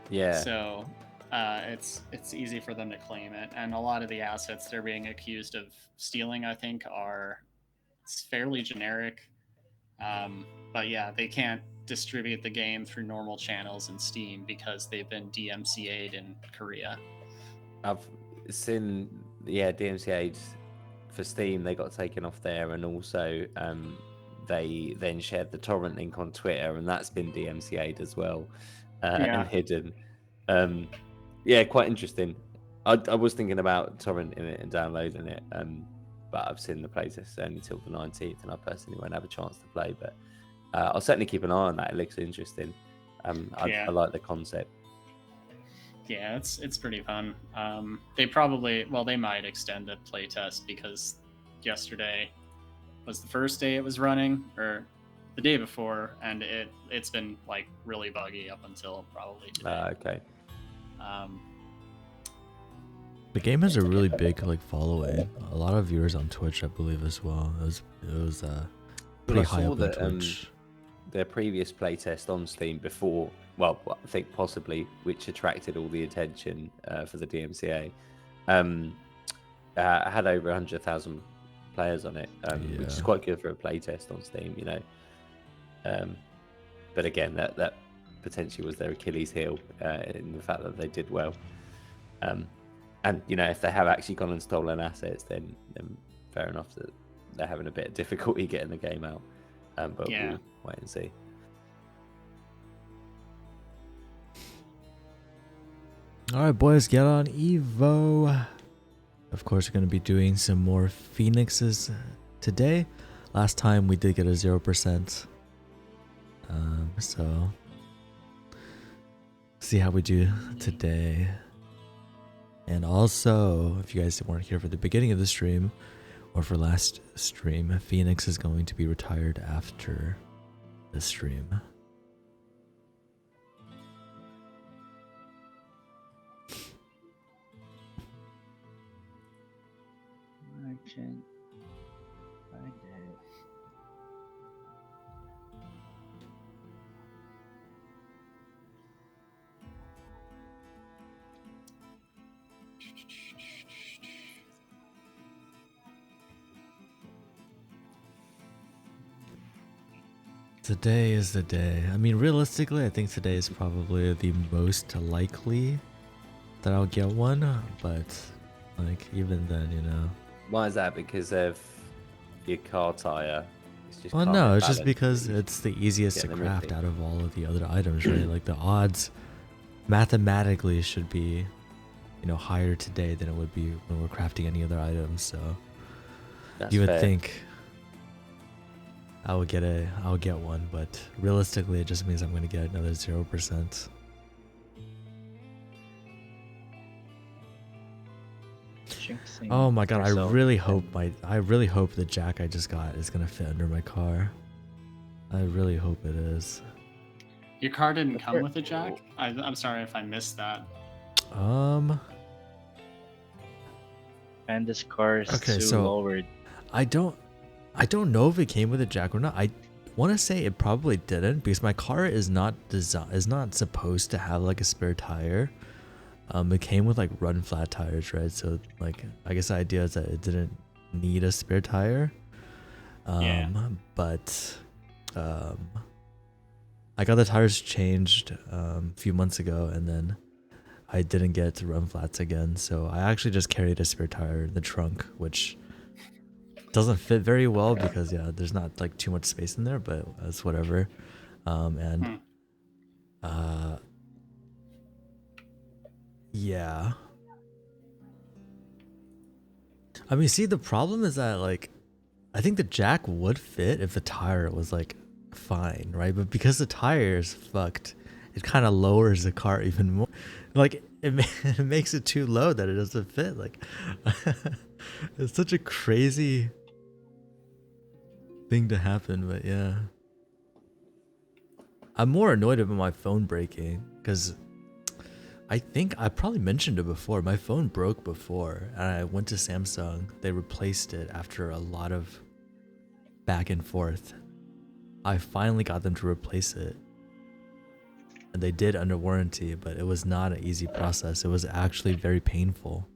Yeah. So it's easy for them to claim it, and a lot of the assets they're being accused of stealing, I think, it's fairly generic. But yeah, they can't distribute the game through normal channels in Steam because they've been DMCA'd in Korea. I've seen, DMCA'd for Steam. They got taken off there, and also they then shared the torrent link on Twitter, and that's been DMCA'd as well, and hidden. Quite interesting. I was thinking about torrenting it and downloading it, but I've seen the playtest only till the 19th, and I personally won't have a chance to play. But I'll certainly keep an eye on that. It looks interesting. I like the concept. Yeah, it's pretty fun. They might extend the playtest because yesterday was the first day it was running, or the day before, and it's been like really buggy up until probably today. Okay. The game has a really big like following. A lot of viewers on Twitch, I believe, as well. It was pretty I high saw up on that Twitch. their previous playtest on Steam before, well, I think possibly, which attracted all the attention for the DMCA, had over 100,000 players on it, which is Yeah. quite good for a playtest on Steam, you know. But again, that potentially was their Achilles heel in the fact that they did well. And you know, if they have actually gone and stolen assets, then fair enough that they're having a bit of difficulty getting the game out. But Yeah. we'll wait and see. All right, boys, get on Evo. Of course, we're gonna be doing some more Phoenixes today. Last time we did get a 0%. So see how we do today. And also, if you guys weren't here for the beginning of the stream or for last stream, Phoenix is going to be retired after the stream. I can't find it. Today is the day. I mean, realistically, I think today is probably the most likely that I'll get one, but like even then, you know. Why is that? Because of your car tire. It's just Well, can't no, get it's just balanced, because you it's the easiest to get them craft iffy. out of all of the other items, right? Like the odds mathematically should be, you know, higher today than it would be when we're crafting any other items. So That's you would fair. think I'll get one, but realistically, it just means I'm going to get another 0%. Jinxing Oh my god, yourself I really and- hope the jack I just got is gonna fit under my car. I really hope it is. Your car didn't But come there- with a jack? I'm sorry if I missed that. Panda's car is Okay, too so- lowered. I don't know if it came with a jack or not. I want to say it probably didn't because my car is not supposed to have like a spare tire. It came with like run flat tires, right? So like I guess the idea is that it didn't need a spare tire. Yeah. But I got the tires changed a few months ago, and then I didn't get to run flats again. So I actually just carried a spare tire in the trunk, which doesn't fit very well because there's not like too much space in there, but it's whatever. Yeah. I mean, see, the problem is that like I think the jack would fit if the tire was like fine, right? But because the tire is fucked, it kind of lowers the car even more. Like it makes it too low that it doesn't fit. Like it's such a crazy thing to happen, but yeah. I'm more annoyed about my phone breaking because I think I probably mentioned it before. My phone broke before, and I went to Samsung. They replaced it after a lot of back and forth. I finally got them to replace it, and they did under warranty, but it was not an easy process. It was actually very painful.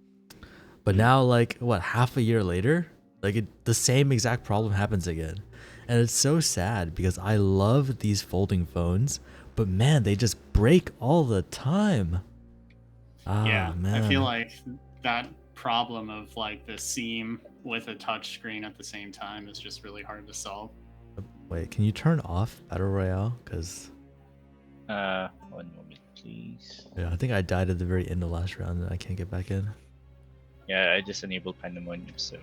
But now, like, what, half a year later, like the same exact problem happens again. And it's so sad because I love these folding phones, but man, they just break all the time. Yeah, Man. I feel like that problem of like the seam with a touch screen at the same time is just really hard to solve. Wait, can you turn off Battle Royale? Because 1 moment, please. yeah, I think I died at the very end of last round and I can't get back in. Yeah, I just enabled Pandemonium, so.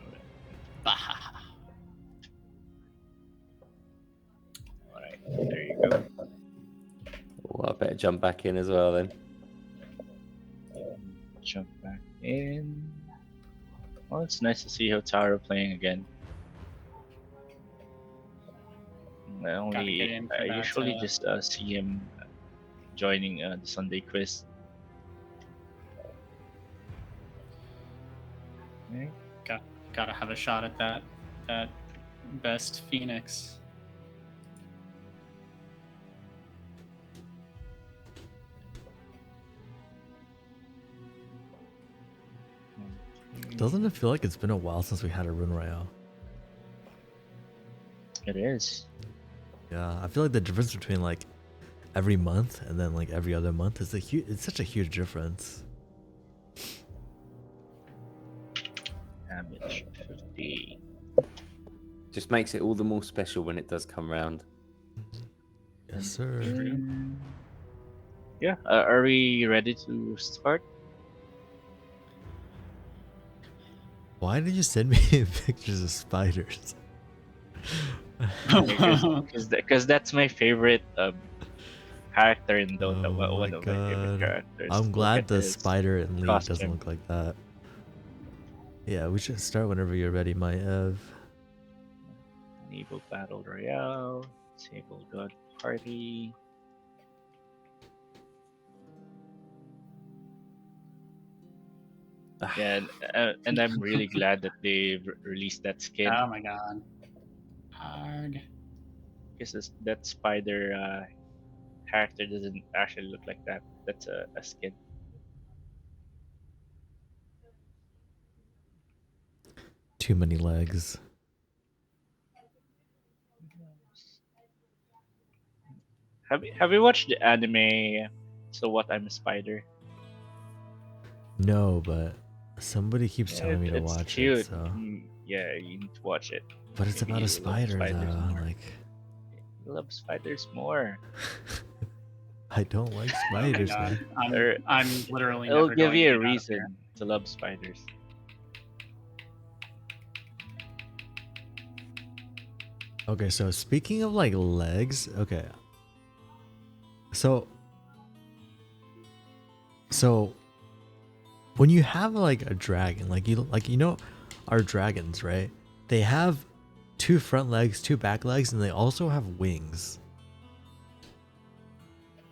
Alright, there you go. Well, I better jump back in as well then. Jump back in. Well, it's nice to see Hotaru playing again. Gotta get in for I that, usually just see him joining the Sunday quiz. Okay. Gotta have a shot at that best Phoenix. Doesn't it feel like it's been a while since we had a Rune Royale? It is. Yeah, I feel like the difference between like every month and then like every other month is it's such a huge difference. Damage 50. Just makes it all the more special when it does come round. Yes, sir. And- Yeah. Are we ready to start? Why did you send me pictures of spiders? Because that's my favorite character in Dota. Oh One my of my favorite god. characters. I'm Look glad at the his spider in League doesn't costume. look like that. Yeah, we should start whenever you're ready, Maiev. Enable Battle Royale. Disable God Party. Yeah, and I'm really glad that they released that skin Oh my god. Arg. because that spider character doesn't actually look like that. That's a skin. Too many legs. Have you watched the anime? So what? I'm a spider. No, but somebody keeps Yeah, telling me to it's watch cute. it, so. Yeah, you need to watch it. But it's Maybe about a you love spider, spiders though. more. Like, You love spiders more. I don't like Oh my spiders, god. man. I'm literally It'll never give going you to a get out of here. reason to love spiders. Okay, so speaking of like legs, okay. So when you have like a dragon, like you know our dragons, right? They have 2 front legs, 2 back legs, and they also have wings.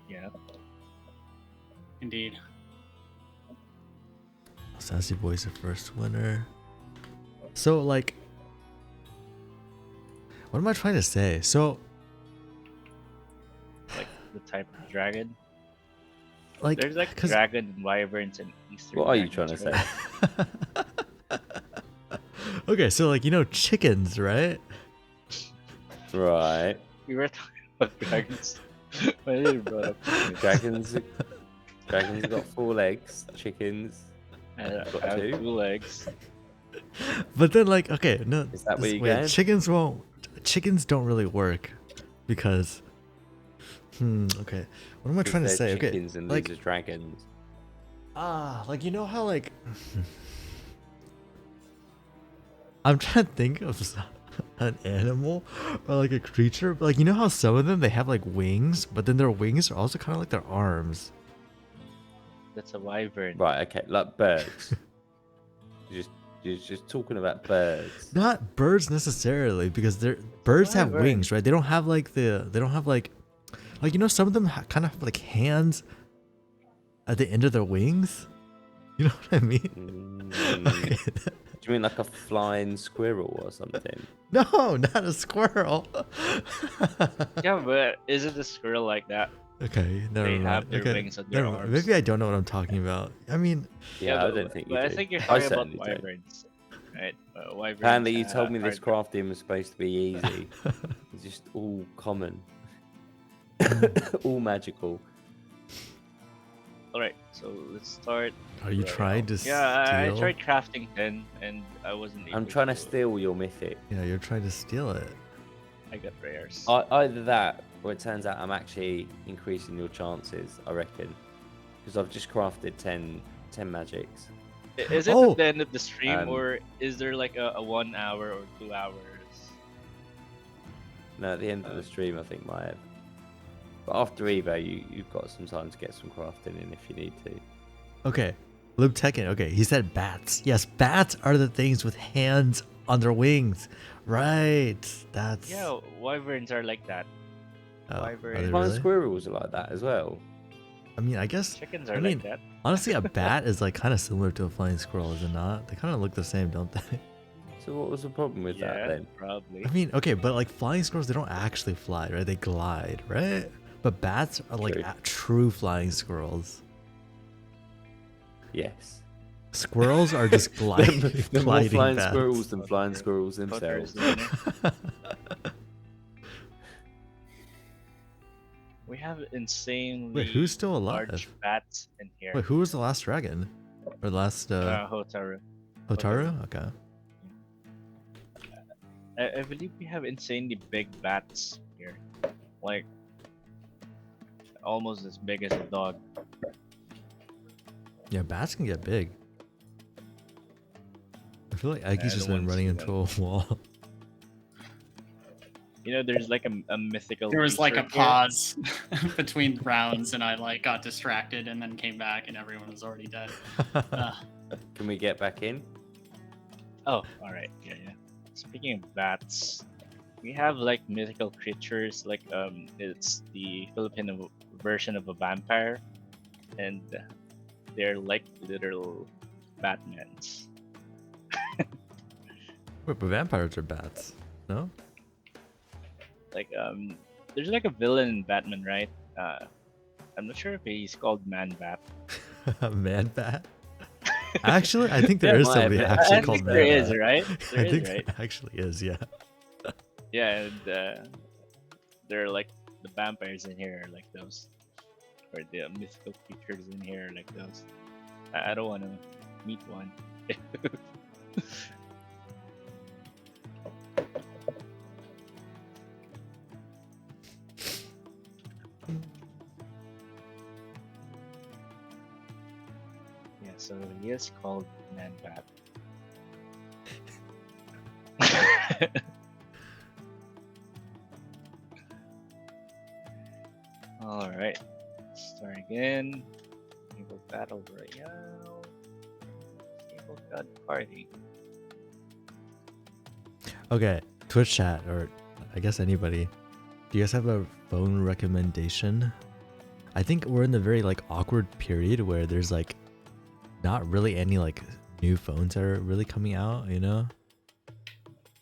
Yeah. Indeed. Sassy Boy's the first winner. So like, what am I trying to say? So Like the type of dragon. like, There's like 'cause- dragon and wyverns and Eastern. What are you dragons, trying to right? Okay, so like, you know, chickens, right? Right. We were talking about dragons. Why did you brought up chickens? Dragons have got 4 legs. Chickens. I Got have 2. 2 legs. But then like, okay, no, Is that where you're wait, going? chickens don't really work because okay, what am I trying to They're say? Okay, chickens and like these are dragons. like, you know how like I'm trying to think of an animal or like a creature, but like, you know how some of them they have like wings, but then their wings are also kind of like their arms. That's a wyvern. Right, okay, like birds. You're just talking about birds. Not birds necessarily, because birds have Wyvern. wings, right? They don't have like they don't have like you know, some of them kind of have like hands at the end of their wings. You know what I mean? Okay. Do you mean like a flying squirrel or something? No, not a squirrel. Yeah, but isn't a squirrel like that? Okay, never They mind. have their Okay, wings on their never mind. arms. Maybe I don't know what I'm talking about. I mean, Yeah, I but- don't think you but do. I think you're I talking about certainly don't. wyverns, right? Wyverns. Apparently, you told me this are- crafting was supposed to be easy. It's just all common, all magical. All right, so let's start. are you trying to Yeah, I steal? tried crafting 10 and I wasn't able I'm trying to steal your mythic. Yeah, you're trying to steal it. I got rares. Either that, or it turns out I'm actually increasing your chances. I reckon, because I've just crafted 10 magics. Is it Oh! at the end of the stream, Um, or is there like a 1 hour or 2 hours? No, at the end of the stream, I think Maiev. But after eBay, you've got some time to get some crafting in if you need to. Okay, Lube Tekken. Okay, he said bats. Yes, bats are the things with hands on their wings. Right. That's Yeah, wyverns are like that. Oh, are wyvern. they Flying really? squirrels are like that as well. I mean, I guess. Chickens are I mean, like that. honestly, a bat is like kind of similar to a flying squirrel, is it not? They kind of look the same, don't they? So what was the problem with that Yeah, then? probably. I mean, okay, but like flying squirrels, they don't actually fly, right? They glide, right? But bats are like True. true flying squirrels. Yes. Squirrels are just gliding, They're more gliding flying bats. squirrels than flying Potter- squirrels Potter's themselves. dinner. We have insanely Wait, who's still alive? large bats in here. Wait, who was the last dragon? Or last Hotaru. Hotaru? Okay. I believe we have insanely big bats here. Like, almost as big as a dog. Yeah, bats can get big. I feel like I Aggie's just don't been wanna running see into a wall. You know, there's like a mythical. There was like a creature here. pause between rounds, and I like got distracted, and then came back, and everyone was already dead. Can we get back in? Oh, all right. Yeah. Speaking of bats, we have like mythical creatures. Like it's the Filipino version of a vampire, and they're like literal Batmans. Wait, but vampires are bats, no? Like there's like a villain in Batman, right? I'm not sure if he's called Man Bat. Man bat? Actually, I think there is might somebody be. actually I called think Man there is, Bat. right? There I is, think right? there actually is, yeah. Yeah, and they're like the vampires in here are like those, or the mythical creatures in here are like those. I don't want to meet one. Yeah, so he is called Man Bat. Alright, start again. Enable Battle Royale. Enable God Party. Okay, Twitch chat, or I guess anybody. Do you guys have a phone recommendation? I think we're in the very like awkward period where there's like not really any like new phones that are really coming out, you know?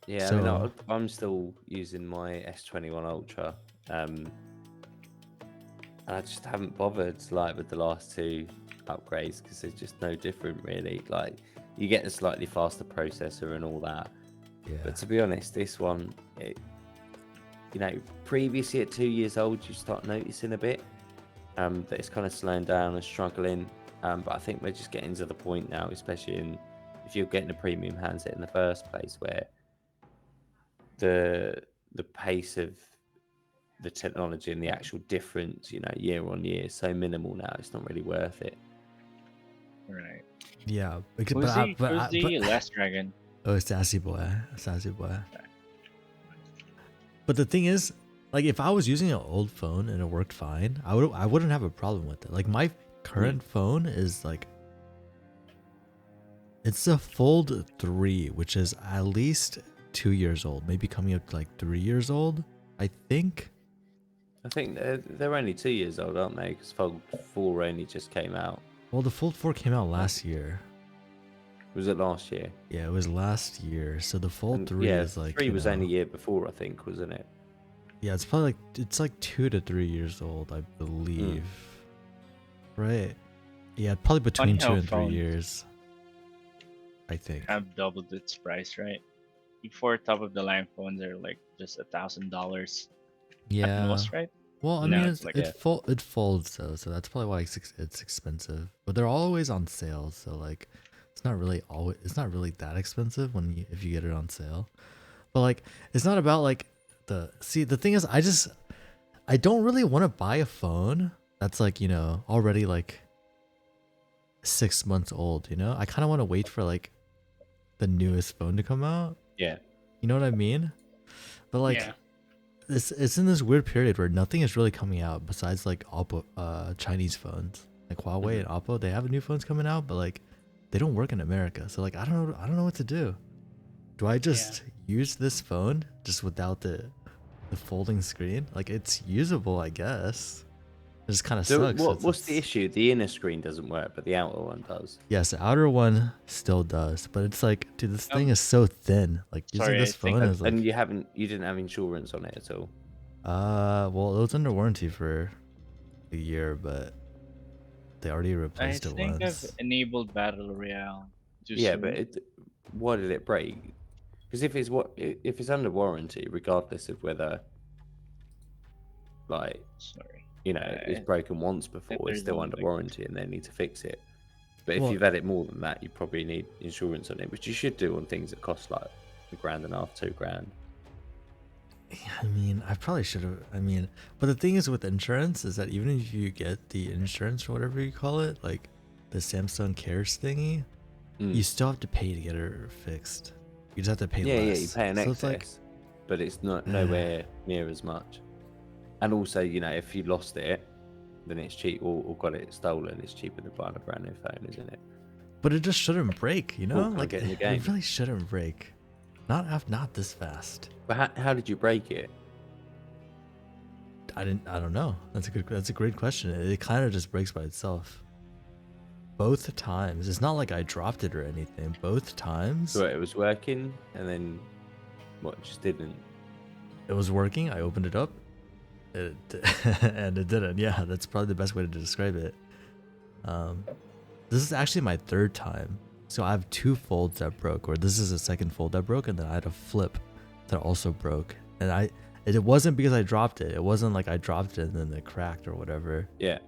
Yeah, I So- mean, I'm still using my S21 Ultra. And I just haven't bothered like with the last two upgrades because they're just no different really. Like you get a slightly faster processor and all that. Yeah. But to be honest, this one, previously at 2 years old, you start noticing a bit that it's kind of slowing down and struggling. But I think we're just getting to the point now, especially if you're getting a premium handset in the first place, where the pace of the technology and the actual difference, year on year, is so minimal now. It's not really worth it. Right. Yeah. Who's the last dragon? Oh, it's Sassy Boy. Sassy Boy. But the thing is, like, if I was using an old phone and it worked fine, I wouldn't have a problem with it. Like, my current phone is like, it's a Fold 3, which is at least 2 years old, maybe coming up to like 3 years old, I think. I think they're only 2 years old, aren't they? Because Fold 4 only just came out. Well, the Fold 4 came out last year. Was it last year? Yeah, it was last year. So the Fold 3 yeah, is like 3 was only a year before, I think, wasn't it? Yeah, it's probably like 2 to 3 years old, I believe. Right? Yeah, probably between Funny 2 how and 3 phones years. I think. Have doubled its price, right? Before top of the line phones are like just $1,000 at Yeah. most, right? Well, I No, mean, it's like it folds though, so that's probably why it's expensive. But they're always on sale, so like, it's not really that expensive if you get it on sale. But like, it's not about like the thing is, I don't really want to buy a phone that's like, already like 6 months old. I kind of want to wait for like the newest phone to come out. Yeah. You know what I mean? But like. Yeah. It's in this weird period where nothing is really coming out besides like Oppo, Chinese phones. Like Huawei and Oppo, they have new phones coming out, but like they don't work in America. So like I don't know what to do. Do I just use this phone just without the folding screen? Like it's usable, I guess. just kind of So sucks. what's the issue? The inner screen doesn't work, but the outer one does. Yes, the outer one still does, but it's like, dude, this thing Um, is so thin. Like using sorry, I this think- phone is like, And you didn't have insurance on it at all. well, it was under warranty for a year, but they already I replaced it think I've once. enabled Battle Royale. Too Yeah, soon. but why did it break? Because if it's under warranty, regardless of whether like Sorry. it's broken once before, it's there's still one under like- warranty and they need to fix it. But if Well- you've had it more than that, you probably need insurance on it, which you should do on things that cost like $1.5 grand, $2 grand. I mean, I probably should have. I mean, but the thing is with insurance is that even if you get the insurance or whatever you call it, like the Samsung Cares thingy, you still have to pay to get it fixed. You just have to pay Yeah, less. you pay an So excess, it's like, but it's not nowhere near as much. And also, if you lost it, then it's cheap, or got it stolen, it's cheaper than buying a brand new phone, isn't it? but it just shouldn't break, you know? Cool, Like get in the it game. really shouldn't break. Not this fast. But how did you break it? I don't know. That's a great question. It kind of just breaks by itself. Both times. It's not like I dropped it or anything. Both times So it was working, and then just didn't. it was working. I opened it up. And it didn't. Yeah, that's probably the best way to describe it. This is actually my third time. So I have 2 folds that broke, or this is a second fold that broke, and then I had a flip that also broke. And it wasn't because I dropped it. It wasn't like I dropped it and then it cracked or whatever. Yeah.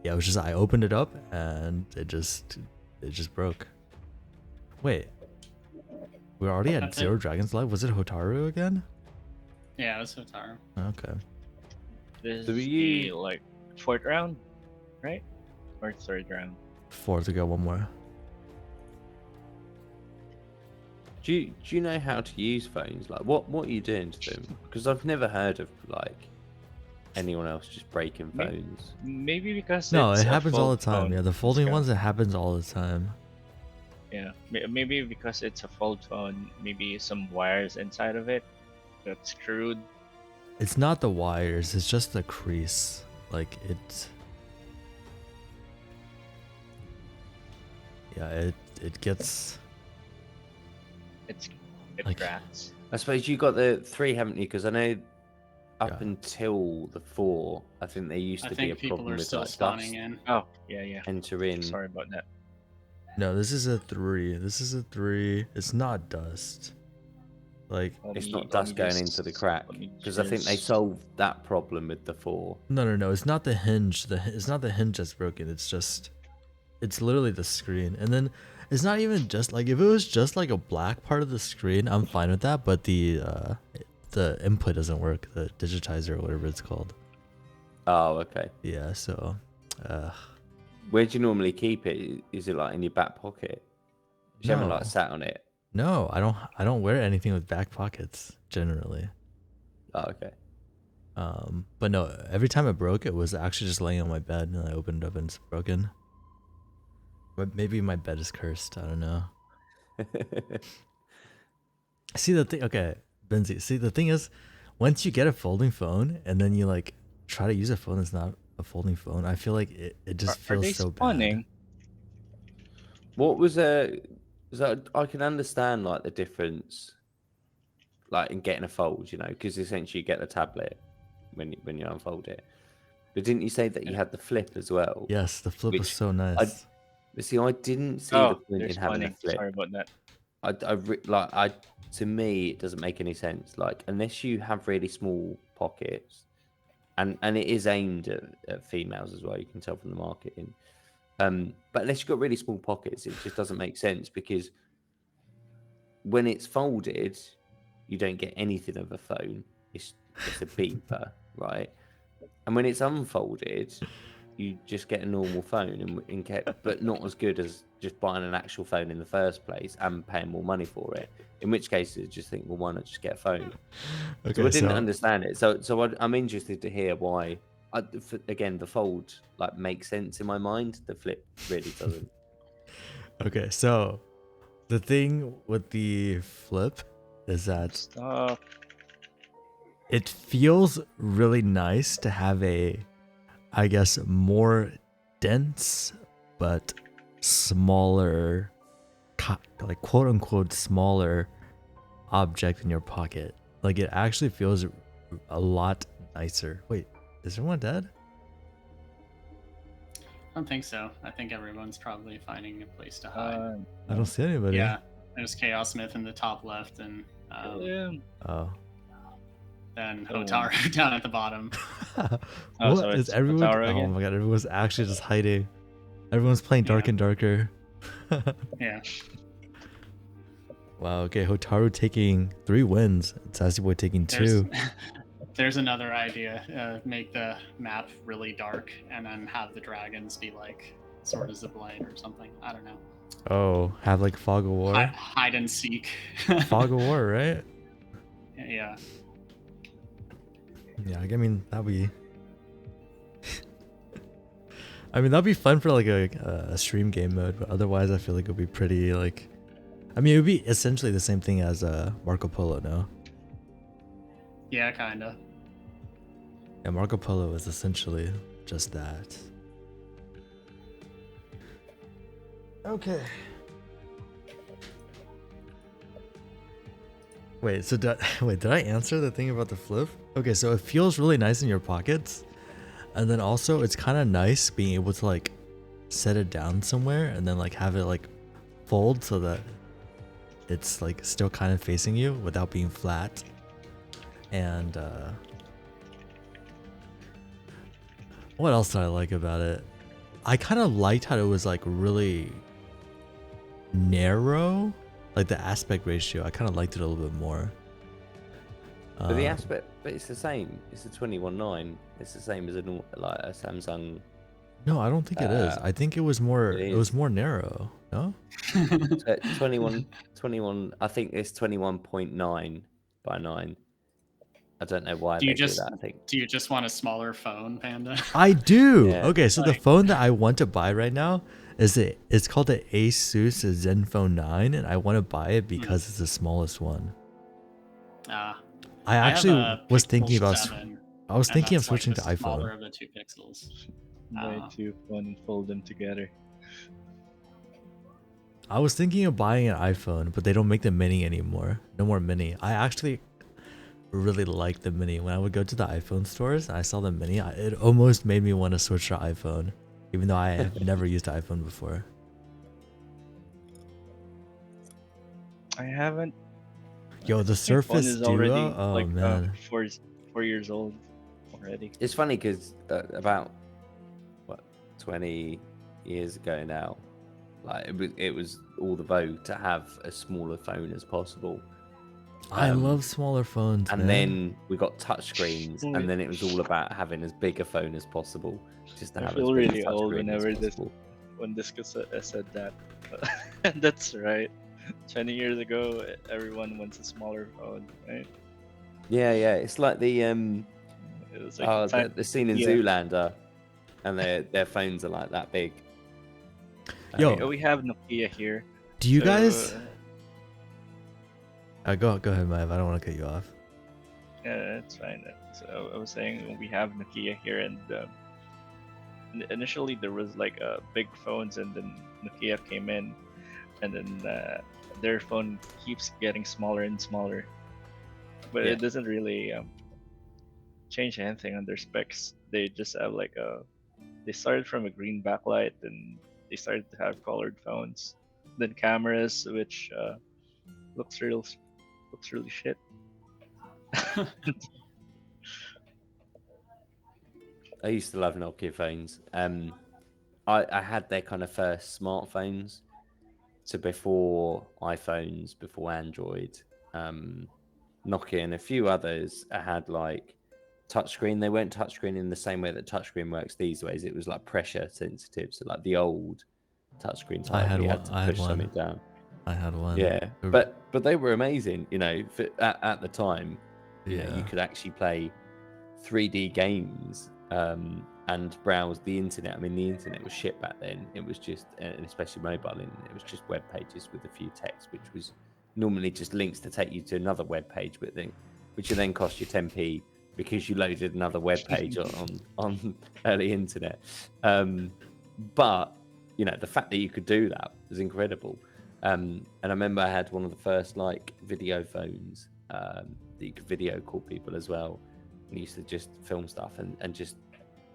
Yeah, it was just I opened it up and it just broke. Wait. We already had 0 dragons live. Was it Hotaru again? Yeah, it was Hotaru. Okay. This So is you- the like 4th round, right? Or 3rd round. 4 to go, one more. Do you know how to use phones? Like, what are you doing to them? Because I've never heard of like anyone else just breaking phones. Maybe because No, it's it a happens all the fold time. phone. Yeah, the folding So, ones, it happens all the time. Yeah, maybe because it's a fold phone. Maybe some wires inside of it got screwed. It's not the wires, it's just the crease. Like yeah, it gets It Like- cracks. I suppose you got the 3, haven't you? Because I know up Yeah. until the 4, I think there used I to be a think people problem are with still like spawning dust in. Oh yeah. enter in. Sorry about that. No, this is a 3. This is a 3. It's not dust. Like It's not dust going into the crack, because I think they solved that problem with the 4. no, it's not the hinge. It's not the hinge that's broken. It's literally the screen. And then it's not even just like, if it was just like a black part of the screen, I'm fine with that, but the input doesn't work, the digitizer or whatever it's called. Oh, okay. Yeah, so Where do you normally keep it? Is it like in your back pocket? You haven't like No. sat on it. no, I don't wear anything with back pockets generally. Oh, okay. But no, every time it broke, it was actually just laying on my bed and I opened it up and it's broken. But maybe my bed is cursed. I don't know. See the thing, okay, Benzi. See the thing is, once you get a folding phone and then you like try to use a phone that's not a folding phone, I feel like it just Are feels they so spawning? What was I can understand like the difference, like in getting a fold, because essentially you get the tablet when you unfold it. But didn't you say that you had the flip as well? bad. Yes, the flip was Which so nice. But see, I didn't see Oh, the point they're in having a spawning. flip. Sorry about that. To me, it doesn't make any sense. Like, unless you have really small pockets, and it is aimed at females as well. You can tell from the marketing. But unless you've got really small pockets, it just doesn't make sense, because when it's folded, you don't get anything of a phone. It's a beeper, right? And when it's unfolded, you just get a normal phone, but not as good as just buying an actual phone in the first place and paying more money for it. In which case, you just think, well, why not just get a phone? Okay, So I didn't understand it. So I'm interested to hear why. Again, the fold like makes sense in my mind. The flip really doesn't. Okay, so the thing with the flip is that Stop. it feels really nice to have a I guess, more dense, but smaller, like quote unquote smaller object in your pocket. Like it actually feels a lot nicer. Wait, is everyone dead? I don't think so. I think everyone's probably finding a place to hide. I don't see anybody. Yeah, there's Chaos Smith in the top left, and Yeah. Oh. then Oh. Hotaru down at the bottom. What so is it's everyone? Hotaru Oh again? my god, everyone's actually just hiding. Everyone's playing Dark Yeah. and Darker. Yeah. Wow, okay, Hotaru taking 3 wins. Sassy Boy taking 2. There's another idea. Make the map really dark and then have the dragons be like sort of zipline or something. I don't know. Oh, have like Fog of War? Hide and seek. Fog of War, right? Yeah. Yeah, I mean, that'd be... I mean, that'd be fun for like a stream game mode, but otherwise I feel like it would be pretty like... I mean, it would be essentially the same thing as Marco Polo, no? Yeah, kinda. Yeah, Marco Polo is essentially just that. Okay. Wait, so did I answer the thing about the flip? Okay, so it feels really nice in your pockets. And then also it's kind of nice being able to like set it down somewhere and then like have it like fold so that it's like still kind of facing you without being flat. And what else did I like about it? I kind of liked how it was like really narrow, like the aspect ratio. I kind of liked it a little bit more. But the aspect, but it's the same. It's a 21.9. It's the same as a Samsung. No, I don't think it is. I think it was more. it It was is. more narrow. No. 21. I think it's 21.9 by 9. I don't know why Do they you just do that. I think do you just want a smaller phone, Panda? I do. Yeah. Okay, so the Like- phone that I want to buy right now it's called the Asus Zenfone 9, and I want to buy it because it's the smallest one. I have actually a was Pixel thinking about. 7, I was and thinking of that's, like, switching the to smaller iPhone. of the 2 pixels. Buy 2 phone and fold them together. I was thinking of buying an iPhone, but they don't make the mini anymore. No more mini. I actually really like the mini. When I would go to the iPhone stores and I saw the mini, it almost made me want to switch to iPhone, even though I have never used an iPhone before. I haven't. Yo, the My phone Surface is Duo. already Oh like man. 4 years old already. it's funny because about 20 years ago now, like it was all the vogue to have a smaller phone as possible. I love smaller phones, And man. then we got touchscreens, Mm. and then it was all about having as big a phone as possible, just to I have feel as big really a old touchscreen whenever as possible. when Disco said that. That's right. 20 years ago, everyone wants a smaller phone, right? Yeah, it's like the It was like the scene in yeah. Zoolander, and their phones are like that big. Yo. we have Nokia here. Do you so, guys? Go ahead, Maiev. I don't want to cut you off. Yeah, that's fine. So I was saying we have Nokia here, and initially there was like big phones, and then Nokia came in, and then their phone keeps getting smaller and smaller, but Yeah. it doesn't really change anything on their specs. They just have like they started from a green backlight, and they started to have colored phones, then cameras, which looks really shit. I used to love Nokia phones. I had their kind of first smartphones. So before iPhones, before Android, Nokia and a few others had like touchscreen. They weren't touchscreen in the same way that touchscreen works these days. It was like pressure sensitive. So like the old touchscreen type, had you one- had to I had push one. something down. I had one. Yeah, They were- but they were amazing. You know, at the time, you know, Yeah. you could actually play 3D games and browse the internet. I mean, the internet was shit back then. It was just, and especially mobile, and it was just web pages with a few text, which was normally just links to take you to another web page, which would then cost you 10p because you loaded another web page on early internet. But you know, the fact that you could do that was incredible. And I remember I had one of the first like video phones that you could video call people as well. And used to just film stuff, and just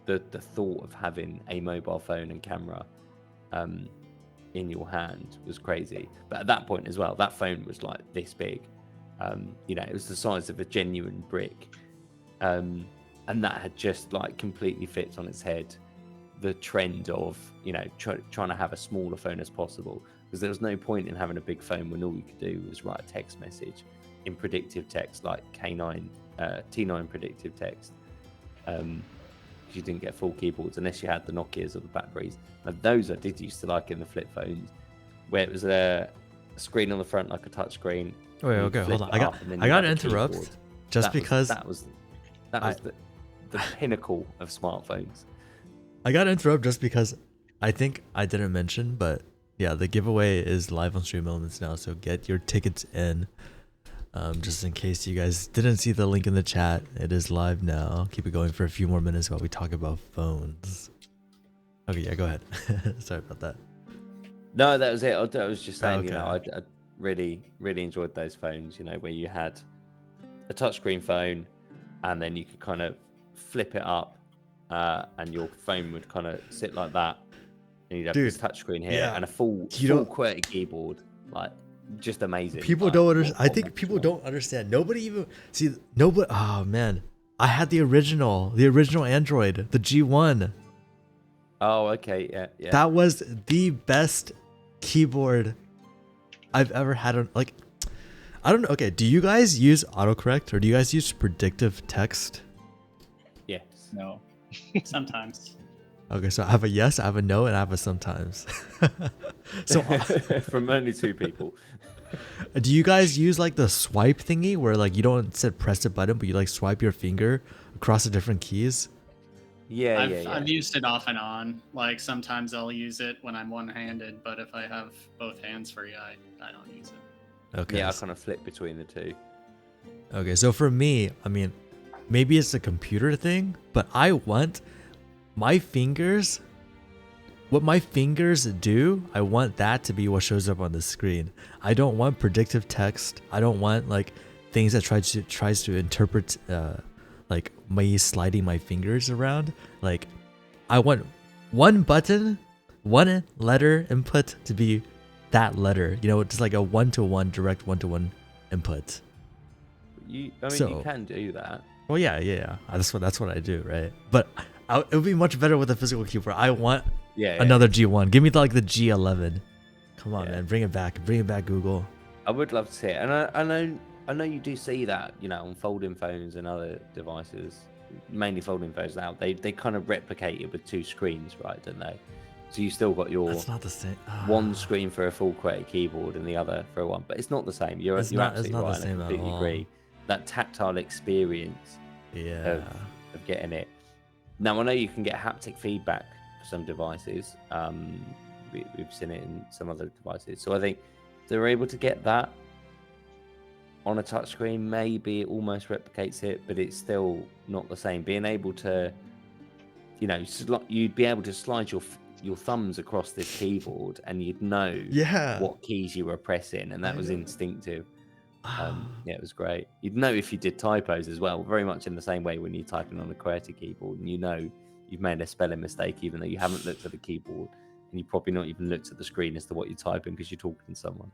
the thought of having a mobile phone and camera in your hand was crazy. But at that point as well, that phone was like this big. You know, it was the size of a genuine brick. And that had just like completely flipped on its head the trend of, you know, trying to have a smaller phone as possible, because there was no point in having a big phone when all you could do was write a text message in predictive text like T9 predictive text. You didn't get full keyboards unless you had the Nokias or the Blackberries. Now those I did used to like in the flip phones, where it was a screen on the front like a touch screen. Wait, okay, hold on. I got to interrupt because that was the pinnacle of smartphones. I got to interrupt just because I think I didn't mention, but yeah, the giveaway is live on Stream Elements now, so get your tickets in. Just in case you guys didn't see the link in the chat, it is live now. I'll keep it going for a few more minutes while we talk about phones. Okay, yeah, go ahead. Sorry about that. No, that was it. I was just saying, Okay. you know, I really enjoyed those phones, you know, where you had a touchscreen phone and then you could kind of flip it up and your phone would kind of sit like that. And you'd have this touchscreen here and a full QWERTY keyboard. Like, just amazing. People don't understand. I think people don't understand. Nobody even see. Nobody. Oh man, I had the original Android, the G1. Oh, okay, yeah. That was the best keyboard I've ever had. Like, I don't know. Okay, do you guys use autocorrect or do you guys use predictive text? Yes. No. Sometimes. Okay, so I have a yes, I have a no, and I have a sometimes. So from only two people. Do you guys use like the swipe thingy where like you don't sit press a button, but you like swipe your finger across the different keys? Yeah, I've used it off and on. Like sometimes I'll use it when I'm one-handed, but if I have both hands free, I don't use it. Okay. Yeah, I kind of flip between the two. Okay, so for me, I mean, maybe it's a computer thing, but I want my fingers. What my fingers do, I want that to be what shows up on the screen. I don't want predictive text. I don't want like things that tries to interpret like me sliding my fingers around. Like I want one button, one letter input to be that letter. You know, just like a one-to-one direct one-to-one input. You can do that. Well, yeah. That's what I do, right? But it would be much better with a physical keyboard. I want another G1. Give me the G11. Come on, man, bring it back, Google. I would love to see it, and I know you do see that, you know, on folding phones and other devices, mainly folding phones now. They kind of replicate it with two screens, right? Don't they? So you still got your That's not the same. one screen for a full QWERTY keyboard and the other for a one, but it's not the same. You're absolutely right. The same I completely agree. That tactile experience of getting it. Now I know you can get haptic feedback for some devices. We've seen it in some other devices. So I think they're able to get that on a touchscreen. Maybe it almost replicates it, but it's still not the same. Being able to, you know, you'd be able to slide your thumbs across this keyboard and you'd know what keys you were pressing, and that was instinctive. It was great. You'd know if you did typos as well, very much in the same way when you're typing on a QWERTY keyboard and you know you've made a spelling mistake even though you haven't looked at the keyboard, and you probably not even looked at the screen as to what you're typing because you're talking to someone.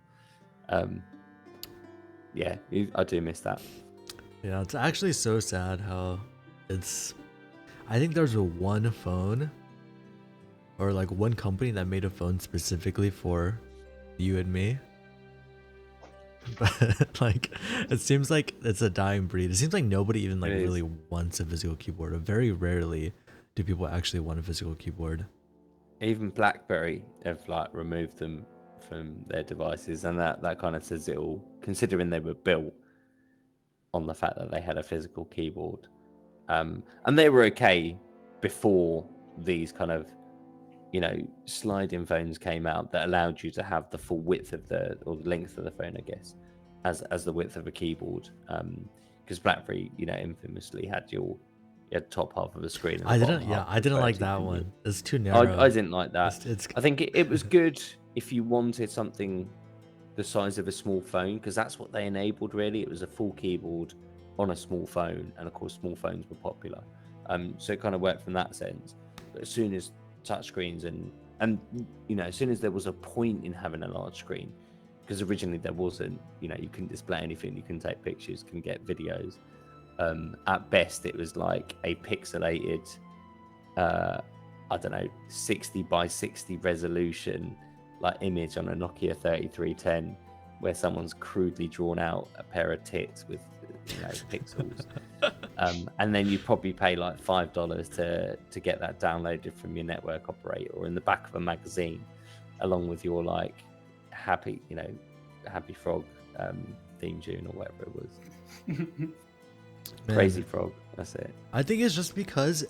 I do miss that. Yeah, it's actually so sad how I think there's one phone or like one company that made a phone specifically for you and me. But like it seems like it's a dying breed. It seems like nobody even like really wants a physical keyboard, or very rarely do people actually want a physical keyboard. Even BlackBerry have like removed them from their devices, and that kind of says it all, considering they were built on the fact that they had a physical keyboard. And they were okay before these kind of, you know, sliding phones came out that allowed you to have the full width of the length of the phone, I guess, as the width of a keyboard. because BlackBerry, infamously had you had top half of the screen. And the I bottom didn't. Yeah, half I was didn't like vertically that printed. one. It's too narrow. I didn't like that. It's I think it was good if you wanted something the size of a small phone, because that's what they enabled. Really, it was a full keyboard on a small phone, and of course, small phones were popular. So it kind of worked from that sense. But as soon as touchscreens and as soon as there was a point in having a large screen, because originally there wasn't. You couldn't display anything, you couldn't take pictures, couldn't get videos. At best, it was like a pixelated, I don't know, 60 by 60 resolution, like image on a Nokia 3310, where someone's crudely drawn out a pair of tits with pixels. And then you probably pay like $5 to get that downloaded from your network operator or in the back of a magazine, along with your like happy frog theme tune or whatever it was. Man, Crazy Frog, that's it. I think it's just because it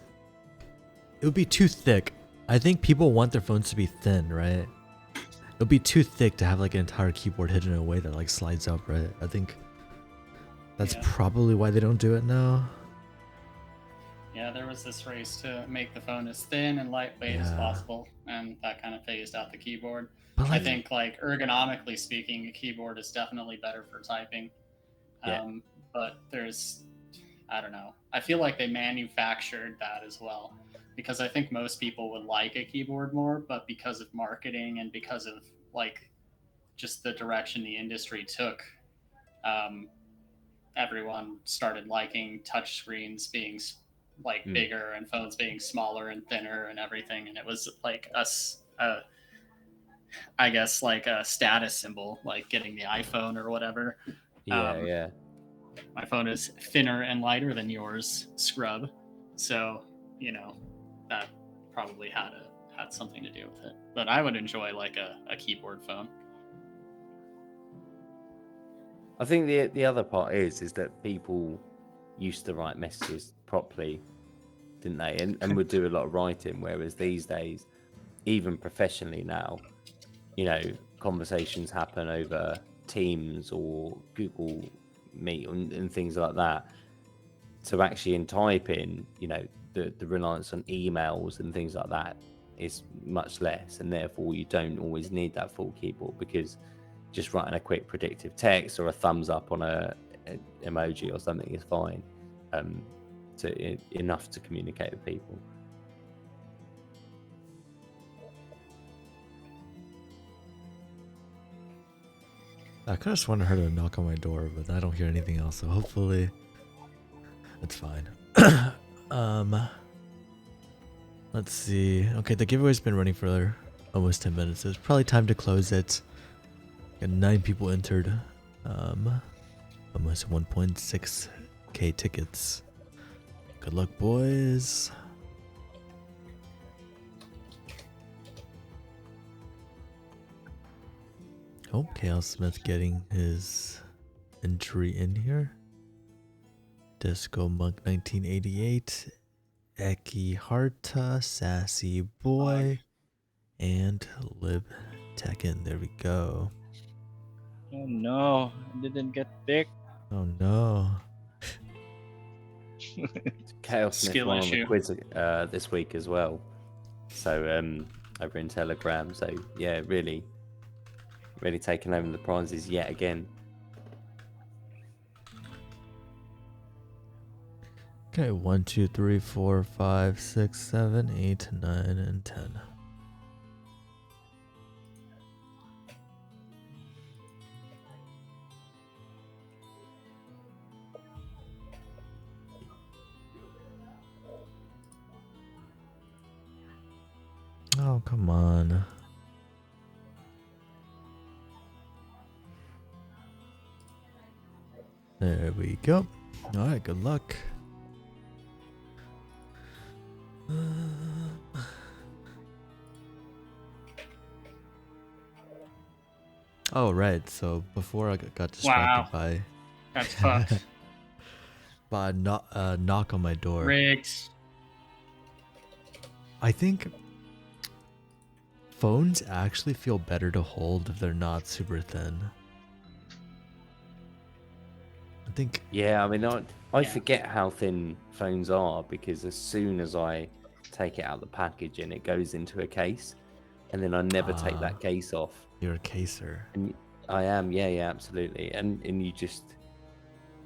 would be too thick. I think people want their phones to be thin, right? It would be too thick to have like an entire keyboard hidden in a way that like slides up, right? I think that's probably why they don't do it now. Yeah, there was this race to make the phone as thin and lightweight as possible, and that kind of phased out the keyboard. But I think, like, ergonomically speaking, a keyboard is definitely better for typing. But I don't know. I feel like they manufactured that as well, because I think most people would like a keyboard more, but because of marketing and because of like just the direction the industry took, everyone started liking touchscreens being like bigger and phones being smaller and thinner and everything, and it was like I guess like a status symbol, like getting the iPhone or whatever. Yeah. My phone is thinner and lighter than yours, scrub. So, that probably had something to do with it. But I would enjoy like a keyboard phone. I think the other part is that people used to write messages properly, didn't they? And would do a lot of writing, whereas these days, even professionally now, conversations happen over Teams or Google Meet and things like that. So actually in typing, the reliance on emails and things like that is much less, and therefore you don't always need that full keyboard, because just writing a quick predictive text or a thumbs up on an emoji or something is fine. Enough to communicate with people. I could have sworn I heard a knock on my door, but I don't hear anything else, so hopefully it's fine. Let's see. Okay, the giveaway's been running for almost 10 minutes. It's probably time to close it. Got 9 people entered. Almost 1.6k tickets. Good luck, boys. Oh, Chaos Smith getting his entry in here. Discomonk 1988, Ekkeharta, Sassy Boy, and Lib Tekken. There we go. Oh no, I didn't get picked. Oh no. Chaos Smith Skill won on issue. the quiz this week as well. So over in Telegram. So yeah, really taking home the prizes yet again. Okay, 1, 2, 3, 4, 5, 6, 7, 8, 9, and 10. Oh, come on. There we go. Alright, good luck. Oh, right. So before I got distracted by That's fucked. by a knock on my door. Rigged. I think phones actually feel better to hold if they're not super thin. I think. Yeah, I mean, I Yeah. forget how thin phones are because as soon as I take it out of the package and it goes into a case, and then I never take that case off. You're a caser. And I am, yeah, absolutely. And you just,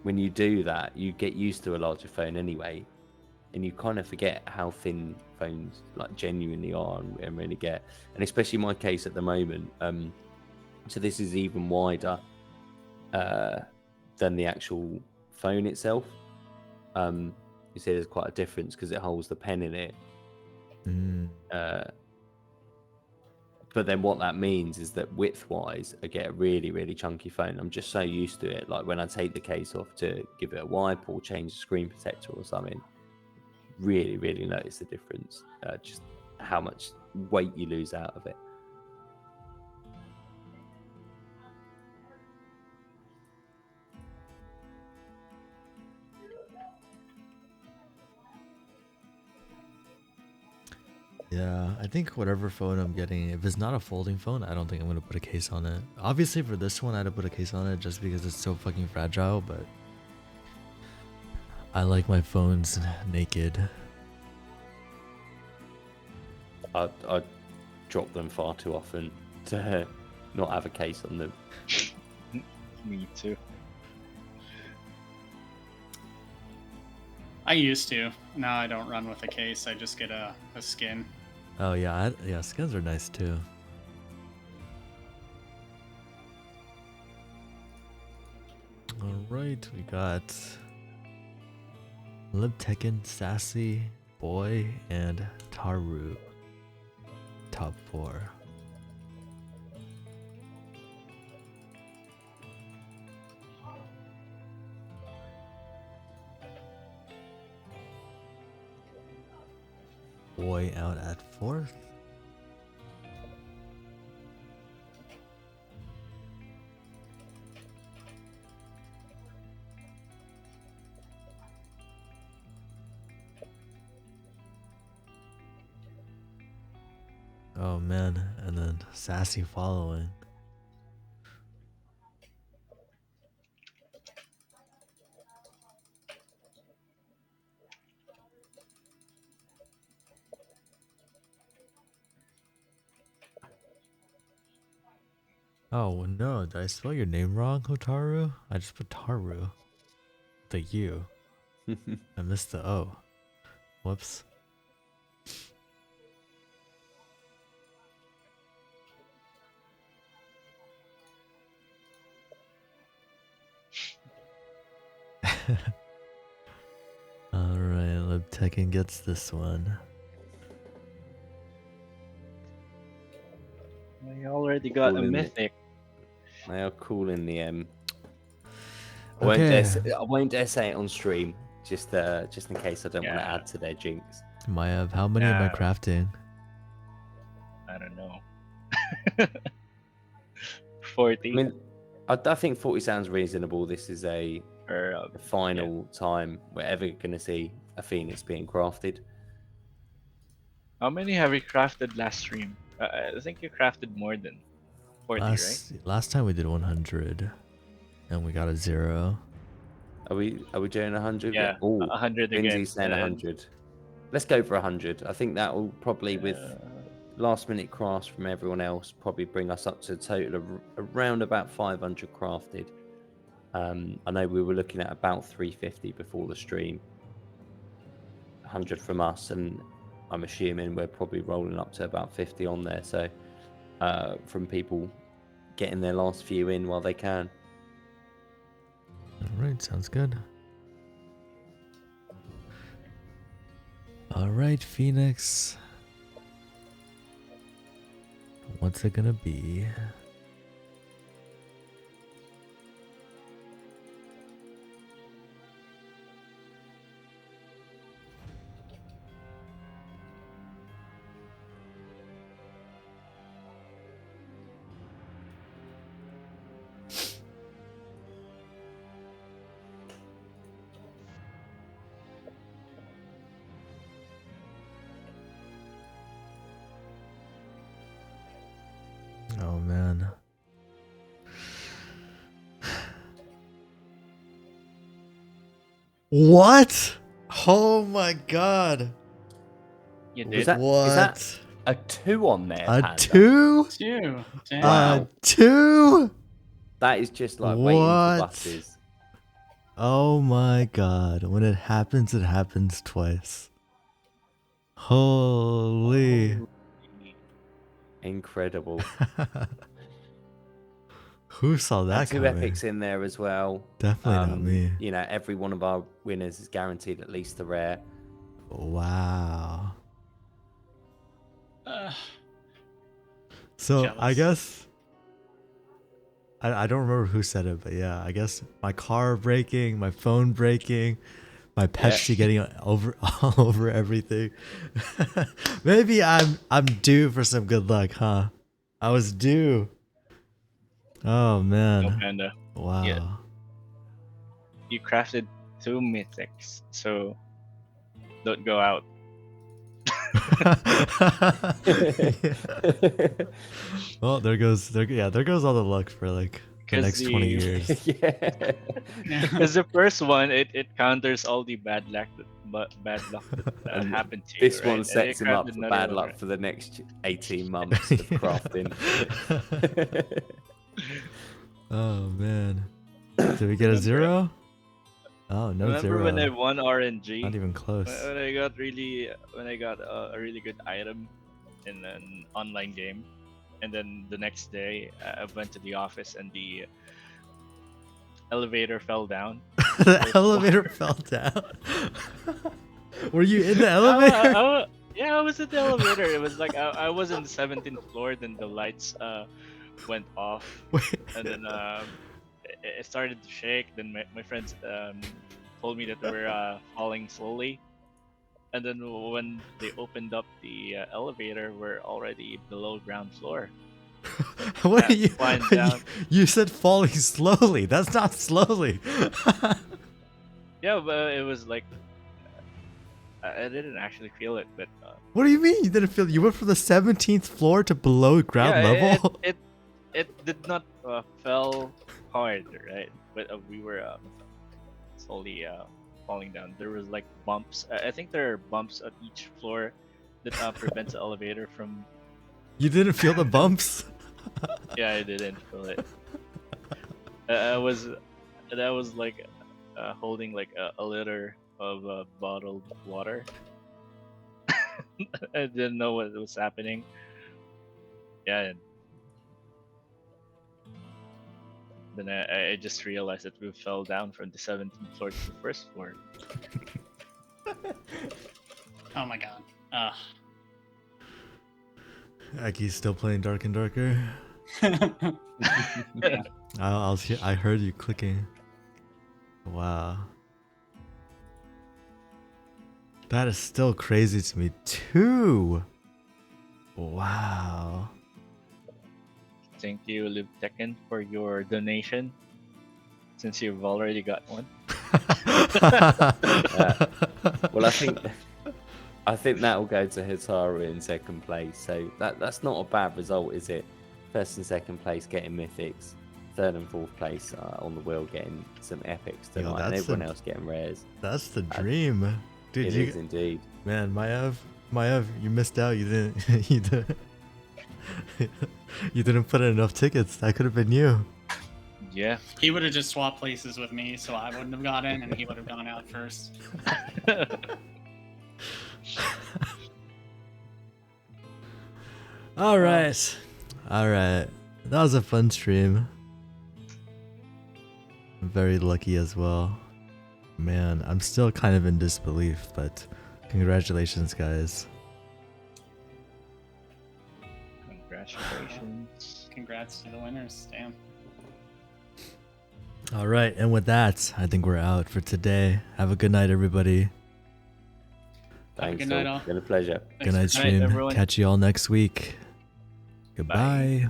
when you do that, you get used to a larger phone anyway, and you kind of forget how thin phones like genuinely are and really get. And especially my case at the moment. So this is even wider than the actual phone itself. You see, there's quite a difference because it holds the pen in it. But then what that means is that width-wise, I get a really, really chunky phone. I'm just so used to it. Like when I take the case off to give it a wipe or change the screen protector or something, really, really notice the difference. Just how much weight you lose out of it. Yeah, I think whatever phone I'm getting, if it's not a folding phone, I don't think I'm gonna put a case on it. Obviously, for this one, I had to put a case on it just because it's so fucking fragile. But I like my phones naked. I drop them far too often to not have a case on them. Me too. I used to. Now I don't run with a case. I just get a skin. Oh yeah, yeah, skins are nice too. All right, we got Libtekken, Sassy, Boy, and Taru. Top 4. Boy out at 4th. Oh man, and then Sassy following. Oh no, did I spell your name wrong, Hotaru? I just put Taru. The U. I missed the O. Whoops. Alright, Libtekken gets this one. I already got a mythic. They are cool in the I Okay. won't dare say it on stream, just in case I don't want to Yeah. add to their jinx. Maiev, how many am I crafting? I don't know. 40. I mean, I think 40 sounds reasonable. This is the final time we're ever going to see a Phoenix being crafted. How many have we crafted last stream? I think you crafted more than 40, right? Last time we did 100, and we got a 0. Are we doing 100? Yeah, Oh, 100 again. Lindsay's saying 100. Let's go for 100. I think that will probably, with last minute crafts from everyone else, probably bring us up to a total of around about 500 crafted. I know we were looking at about 350 before the stream. 100 from us, and I'm assuming we're probably rolling up to about 50 on there. So from people getting their last few in while they can. Alright, sounds good. Alright, Phoenix. What's it gonna be? Oh man. What? Oh my god. You Was did. that- What? is that a 2 on there? A Panda? 2? 2. Damn. Wow. A 2? That is just like waiting What? for buses. Oh my god. When it happens twice. Holy. Incredible. Who saw that And 2 coming? epics in there as well. Definitely not me. You know, every one of our winners is guaranteed at least a rare. Wow. Uh, So I Jealous. guess I don't remember who said it, but yeah, I guess my car breaking, my phone breaking, my Pepsi getting over all over everything. Maybe I'm due for some good luck, huh? I was due. Oh No, man. Panda. Wow. Yeah. You crafted 2 mythics, so don't go out. Well, there goes all the luck for like the Because next 20 years. Yeah. Because the first one, it counters all the bad luck that And happened to you. This right? one And sets it him up crafted for another bad one, luck right? for the next 18 months of crafting. Oh man. Did we get a 0? Oh, no Remember 0. when I won RNG? Not even close. When I got a really good item in an online game, and then the next day I went to the office and the elevator fell down. The elevator fell down. Were you in the elevator? Yeah, I was in the elevator. It was like I was in the 17th floor. Then the lights went off, Wait. and then it started to shake. Then my friends told me that they were falling slowly. And then when they opened up the elevator, we're already below ground floor. What are you? Flying down. You said falling slowly. That's not slowly. Yeah, but it was like I didn't actually feel it, but What do you mean you didn't feel? You went from the 17th floor to below ground yeah, level. it did not fell hard, right? But we were slowly falling down. There was like bumps. I think there are bumps at each floor that prevents the elevator from. You didn't feel the bumps. Yeah, I didn't feel it. I was like holding like a liter of bottled water. I didn't know what was happening. Yeah. And then I just realized that we fell down from the 17th floor to the first floor. oh my god. Aki's still playing Dark and Darker. Yeah. I heard you clicking. Wow. That is still crazy to me. 2. Wow. Thank you, Live Tekken, for your donation. Since you've already got one. Well, I think that will go to Hitaru in second place. So that's not a bad result, is it? First and second place getting mythics, third and fourth place on the wheel getting some epics tonight, and everyone else getting rares. That's the dream. Dude, It is indeed. Man, Maiev, you missed out. You didn't you didn't put in enough tickets. That could have been you. Yeah. He would have just swapped places with me, so I wouldn't have got in, and he would have gone out first. All right. That was a fun stream. I'm very lucky as well. Man, I'm still kind of in disbelief, but congratulations, guys. Congratulations. Congrats to the winners. Damn. All right, and with that, I think we're out for today. Have a good night, everybody. Have a Thanks, good night, all. all. Been a pleasure. Thanks Good night, for- Good night, stream. everyone. Catch you all next week. Goodbye. Bye.